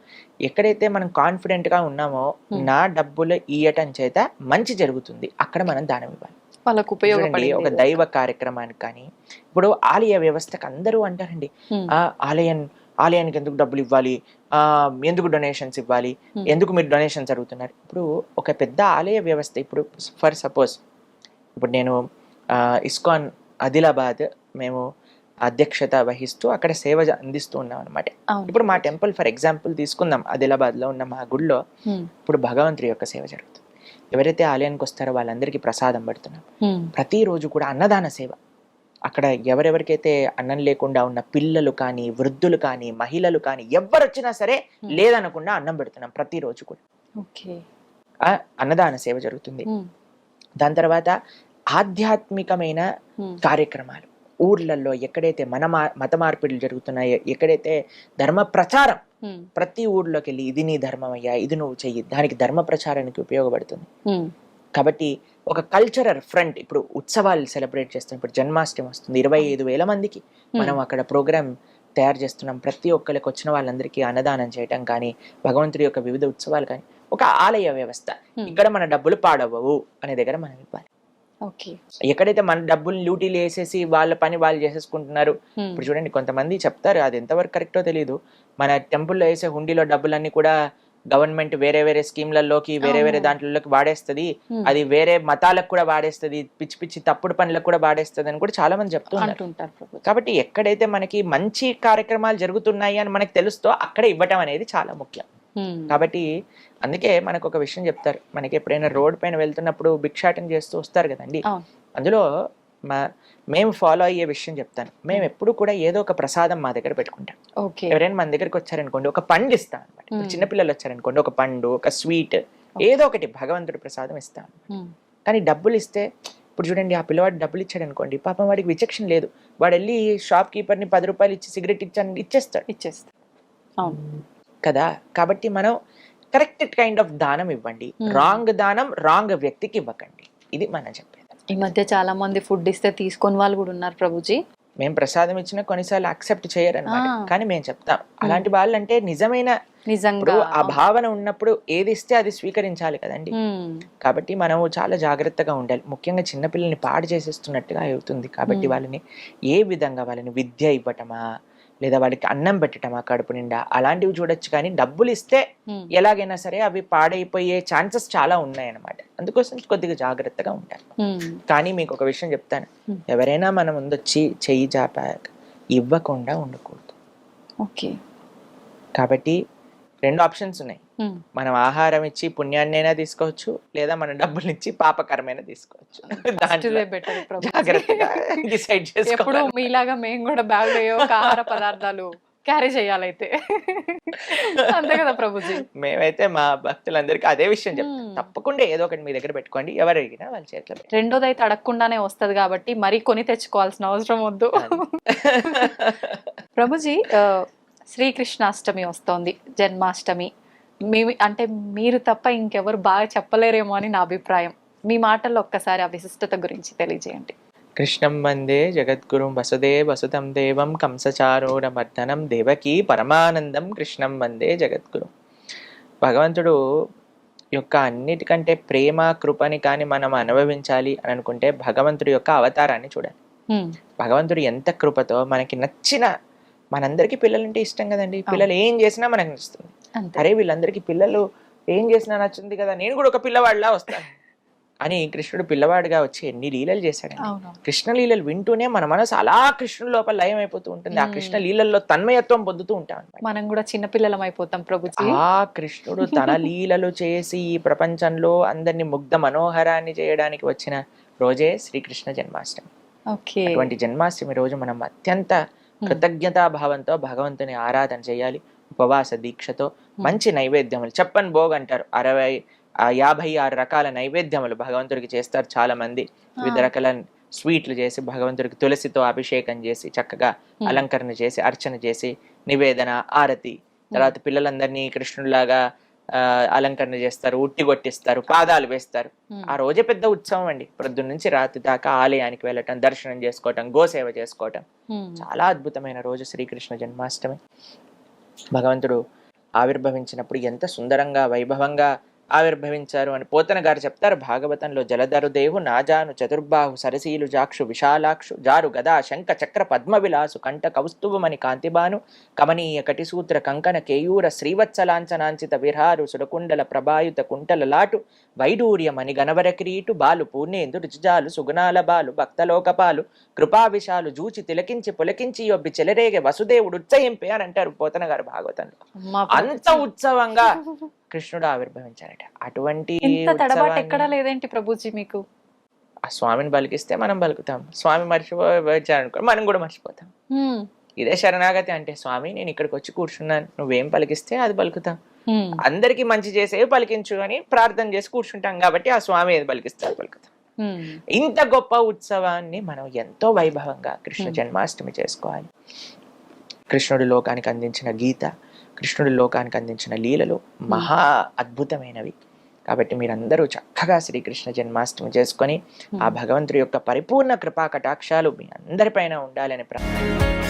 ఎక్కడైతే మనం కాన్ఫిడెంట్ గా ఉన్నామో నా డబ్బులు ఇయ్యటం చేత మంచి జరుగుతుంది, అక్కడ మనం దానం ఇవ్వాలి. వాళ్ళకు ఉపయోగపడే ఒక దైవ కార్యక్రమానికి కానీ, ఇప్పుడు ఆలయ వ్యవస్థకు అందరూ అంటారండి, ఆలయానికి ఎందుకు డబ్బులు ఇవ్వాలి, ఎందుకు డొనేషన్స్ ఇవ్వాలి, ఎందుకు మీరు డొనేషన్స్ అడుగుతున్నారు. ఇప్పుడు ఒక పెద్ద ఆలయ వ్యవస్థ, ఇప్పుడు ఫర్ సపోజ్ ఇప్పుడు నేను ఇస్కాన్ ఆదిలాబాద్ మేము అధ్యక్షత వహిస్తూ అక్కడ సేవ అందిస్తూ ఉన్నాం అనమాట. ఇప్పుడు మా టెంపుల్ ఫర్ ఎగ్జాంపుల్ తీసుకుందాం, ఆదిలాబాద్ లో ఉన్న మా గుడిలో ఇప్పుడు భగవంతుడి యొక్క సేవ జరుగుతుంది. ఎవరైతే ఆలయానికి వస్తారో వాళ్ళందరికీ ప్రసాదం పెడుతున్నాం. ప్రతిరోజు కూడా అన్నదాన సేవ, అక్కడ ఎవరెవరికైతే అన్నం లేకుండా ఉన్న పిల్లలు కానీ, వృద్ధులు కానీ, మహిళలు కానీ ఎవరు వచ్చినా సరే లేదనకుండా అన్నం పెడుతున్నాం ప్రతిరోజు కూడా. అన్నదాన సేవ జరుగుతుంది. దాని తర్వాత ఆధ్యాత్మికమైన కార్యక్రమాలు ఊర్లలో ఎక్కడైతే మత మార్పిడులు జరుగుతున్నాయో, ఎక్కడైతే ధర్మ ప్రచారం, ప్రతి ఊర్లోకి వెళ్ళి ఇది నీ ధర్మం అయ్యా, ఇది నువ్వు చెయ్యి, దానికి ధర్మ ప్రచారానికి ఉపయోగపడుతుంది. కాబట్టి ఒక కల్చరల్ ఫ్రంట్, ఇప్పుడు ఉత్సవాలు సెలబ్రేట్ చేస్తాం. ఇప్పుడు జన్మాష్టమి వస్తుంది, 25,000 మందికి మనం అక్కడ ప్రోగ్రామ్ తయారు చేస్తున్నాం. ప్రతి ఒక్కరికి వచ్చిన వాళ్ళందరికీ అన్నదానం చేయటం కానీ, భగవంతుడి యొక్క వివిధ ఉత్సవాలు కానీ, ఒక ఆలయ వ్యవస్థ. ఇక్కడ మన డబ్బులు పాడవవు అనే దగ్గర మనం ఇవ్వాలి. ఎక్కడైతే మన డబ్బులు లూటీలు వేసేసి వాళ్ళ పని వాళ్ళు చేసేసుకుంటున్నారు. ఇప్పుడు చూడండి, కొంతమంది చెప్తారు, అది ఎంతవరకు కరెక్టో తెలియదు, మన టెంపుల్లో వేసే హుండీలో డబ్బులన్నీ కూడా గవర్నమెంట్ వేరే వేరే స్కీమ్లలోకి, వేరే వేరే దాంట్లోకి వాడేస్తుంది, అది వేరే మతాలకు కూడా వాడేస్తుంది, పిచ్చి పిచ్చి తప్పుడు పనులకు కూడా వాడేస్తుంది అని కూడా చాలా మంది చెప్తుంటారు. కాబట్టి ఎక్కడైతే మనకి మంచి కార్యక్రమాలు జరుగుతున్నాయి అని మనకి తెలుస్తో అక్కడ ఇవ్వటం అనేది చాలా ముఖ్యం. కాబట్టి అందుకే మనకు ఒక విషయం చెప్తారు, మనకి ఎప్పుడైనా రోడ్ పైన వెళ్తున్నప్పుడు భిక్షాటన చేస్తూ వస్తారు కదండి, అందులో మేము ఫాలో అయ్యే విషయం చెప్తాను. మేము ఎప్పుడు కూడా ఏదో ఒక ప్రసాదం మా దగ్గర పెట్టుకుంటాం. ఎవరైనా మన దగ్గరికి వచ్చారనుకోండి, ఒక పండు ఇస్తాం అనమాట. చిన్నపిల్లలు వచ్చారనుకోండి, ఒక పండు, ఒక స్వీట్, ఏదో ఒకటి భగవంతుడి ప్రసాదం ఇస్తాం. కానీ డబ్బులు ఇస్తే, ఇప్పుడు చూడండి, ఆ పిల్లవాడు డబ్బులు ఇచ్చాడు అనుకోండి, పాపం వాడికి విచక్షణ లేదు, వాడు వెళ్ళి షాప్ కీపర్ని 10 రూపాయలు ఇచ్చి సిగరెట్ ఇచ్చేస్తాడు కదా. కాబట్టి మనం కరెక్ట్ కైండ్ ఆఫ్ దానం ఇవ్వండి, రాంగ్ దానం రాంగ్ వ్యక్తికి ఇవ్వకండి. ఇది మనం చెప్పేది. ఈ మధ్య చాలా మంది ఫుడ్ ఇస్తే తీసుకొని వాళ్ళు కూడా ఉన్నారు ప్రభుజీ. మేము ప్రసాదం ఇచ్చినా కొన్నిసార్లు యాక్సెప్ట్ చేయరన్నమాట, కానీ మేము చెప్తాం అలాంటి వాళ్ళంటే నిజంగా ఆ భావన ఉన్నప్పుడు ఏది ఇస్తే అది స్వీకరించాలి కదండి. కాబట్టి మనం చాలా జాగ్రత్తగా ఉండాలి. ముఖ్యంగా చిన్నపిల్లల్ని పాడు చేసేస్తున్నట్టుగా అవుతుంది. కాబట్టి వాళ్ళని ఏ విధంగా, వాళ్ళని విద్య ఇవ్వటమా, లేదా వాళ్ళకి అన్నం పెట్టటమా కడుపు నిండా, అలాంటివి చూడొచ్చు. కానీ డబ్బులు ఇస్తే ఎలాగైనా సరే అవి పాడైపోయే ఛాన్సెస్ చాలా ఉన్నాయన్నమాట. అందుకోసం కొద్దిగా జాగ్రత్తగా ఉంటారు. కానీ మీకు ఒక విషయం చెప్తాను, ఎవరైనా మన ముందొచ్చి చెయ్యి చాపాక ఇవ్వకుండా ఉండకూడదు. కాబట్టి 2 ఆప్షన్స్ ఉన్నాయి. మనం ఆహారం ఇచ్చి పుణ్యాన్నైనా తీసుకోవచ్చు, లేదా మన డబ్బులు ఇచ్చి పాపకరమైన తీసుకోవచ్చు. జాగ్రత్తగా డిసైడ్ చేసుకోవాలి. మీలాగా మేము కూడా బ్యాగ్ ఆహార పదార్థాలు క్యారీ చేయాలైతే, అంతే కదా ప్రభుజీ. మేమైతే మా భక్తులందరికీ అదే విషయం చెప్తాం, తప్పకుండా ఏదో ఒకటి మీ దగ్గర పెట్టుకోండి, ఎవరు అడిగినా వాళ్ళ చేతిలో. రెండోది అయితే అడగకుండానే వస్తుంది కాబట్టి మరి కొని తెచ్చుకోవాల్సిన అవసరం వద్దు. ప్రభుజీ, శ్రీకృష్ణాష్టమి వస్తోంది, జన్మాష్టమి. అంటే మీరు తప్ప ఇంకెవరు బాగా చెప్పలేరేమో అని నా అభిప్రాయం. మీ మాటల్లో ఒక్కసారి ఆ విశిష్టత గురించి తెలియజేయండి. కృష్ణం వందే జగద్గురుం వసుదేవ వసుతం దేవం కంసచారూఢమర్దనం దేవకీ పరమానందం కృష్ణం వందే జగద్గురుం. భగవంతుడు యొక్క అన్నిటికంటే ప్రేమ కృపని కానీ మనం అనుభవించాలి అని అనుకుంటే భగవంతుడి యొక్క అవతారాన్ని చూడాలి. భగవంతుడు ఎంత కృపతో మనకి నచ్చిన, మనందరికీ పిల్లలంటే ఇష్టం కదండి, పిల్లలు ఏం చేసినా మనకు నచ్చుతుంది. అరే వీళ్ళందరికీ పిల్లలు ఏం చేసినా నచ్చుంది కదా, నేను కూడా ఒక పిల్లవాడిలా వస్తాను అని కృష్ణుడు పిల్లవాడిగా వచ్చి ఎన్ని లీలలు చేశాడండి. కృష్ణ లీలలు వింటూనే మన మనసు అలా కృష్ణుడి లోపల లయం అయిపోతూ ఉంటుంది. ఆ కృష్ణ లీలల్లో తన్మయత్వం పొందుతూ ఉంటాం. మనం కూడా చిన్న పిల్లలం అయిపోతాం ప్రభుజీ. ఆ కృష్ణుడు తన లీలలు చేసి ఈ ప్రపంచంలో అందరినీ ముగ్ధ మనోహరాన్ని చేయడానికి వచ్చిన రోజే శ్రీకృష్ణ జన్మాష్టమి. అటువంటి జన్మాష్టమి రోజు మనం అత్యంత కృతజ్ఞతాభావంతో భగవంతుని ఆరాధన చేయాలి. ఉపవాస దీక్షతో మంచి నైవేద్యములు, చెప్పని భోగ్ అంటారు, 56 రకాల నైవేద్యములు భగవంతుడికి చేస్తారు చాలా మంది. వివిధ రకాల స్వీట్లు చేసి భగవంతుడికి తులసితో అభిషేకం చేసి చక్కగా అలంకరణ చేసి అర్చన చేసి నివేదన, ఆరతి, తర్వాత పిల్లలందరినీ కృష్ణుడిలాగా అలంకరణ చేస్తారు, ఉట్టి కొట్టిస్తారు, పాదాలు వేస్తారు. ఆ రోజే పెద్ద ఉత్సవం అండి. ప్రొద్దున్న నుంచి రాత్రి దాకా ఆలయానికి వెళ్ళటం, దర్శనం చేసుకోవటం, గోసేవ చేసుకోవటం. చాలా అద్భుతమైన రోజు శ్రీకృష్ణ జన్మాష్టమి. భగవంతుడు ఆవిర్భవించినప్పుడు ఎంత సుందరంగా వైభవంగా ఆవిర్భవించారు అని పోతన గారు చెప్తారు భాగవతంలో. జలధరు దేవు నాజాను చతుర్బాహు సరసీలు జాక్షు విశాలాక్షు జారు గదా శంఖ చక్ర పద్మ విలాసు కంఠ కౌస్తుభమణి కాంతిబాను కమనీయ కటిసూత్ర కంకణ కేయూర శ్రీవత్సలాంఛనాంచిత విహారు సురకుండల ప్రభాయుత కుంటల లాటు వైడూర్యమణి గణవర కిరీటు బాలు పూర్ణేందు రుచిజాలు సుగుణాల బాలు భక్తలోకపాలు కృపావిశాలు జూచి తిలకించి పులకించి యొబ్బి చెలరేగే వసుదేవుడు ఉత్సయింపే అని అంటారు పోతన గారు భాగవతంలో. అంత ఉత్సవంగా కృష్ణుడు ఆవిర్భవించారట. అటువంటి ఎక్కడా లేదేంటి ప్రభుజీ మీకు? ఆ స్వామిని పలికిస్తే మనం పలుకుతాం, స్వామి మర్చిపోయారనుకో మనం కూడా మర్చిపోతాం. ఇదే శరణాగతి అంటే, స్వామి నేను ఇక్కడికి వచ్చి కూర్చున్నాను, నువ్వేం పలికిస్తే అది పలుకుతాం. అందరికి మంచి చేసేవి పలికించు అని ప్రార్థన చేసి కూర్చుంటాం కాబట్టి ఆ స్వామి ఏది పలికిస్తే అది పలుకుతాం. ఇంత గొప్ప ఉత్సవాన్ని మనం ఎంతో వైభవంగా కృష్ణ జన్మాష్టమి చేసుకోవాలి. కృష్ణుడి లోకానికి అందించిన గీత, కృష్ణుడి లోకానికి అందించిన లీలలు మహా అద్భుతమైనవి. కాబట్టి మీరందరూ చక్కగా శ్రీకృష్ణ జన్మాష్టమి చేసుకొని ఆ భగవంతుడి యొక్క పరిపూర్ణ కృపా కటాక్షాలు మీ అందరిపైన ఉండాలని ప్రార్థన.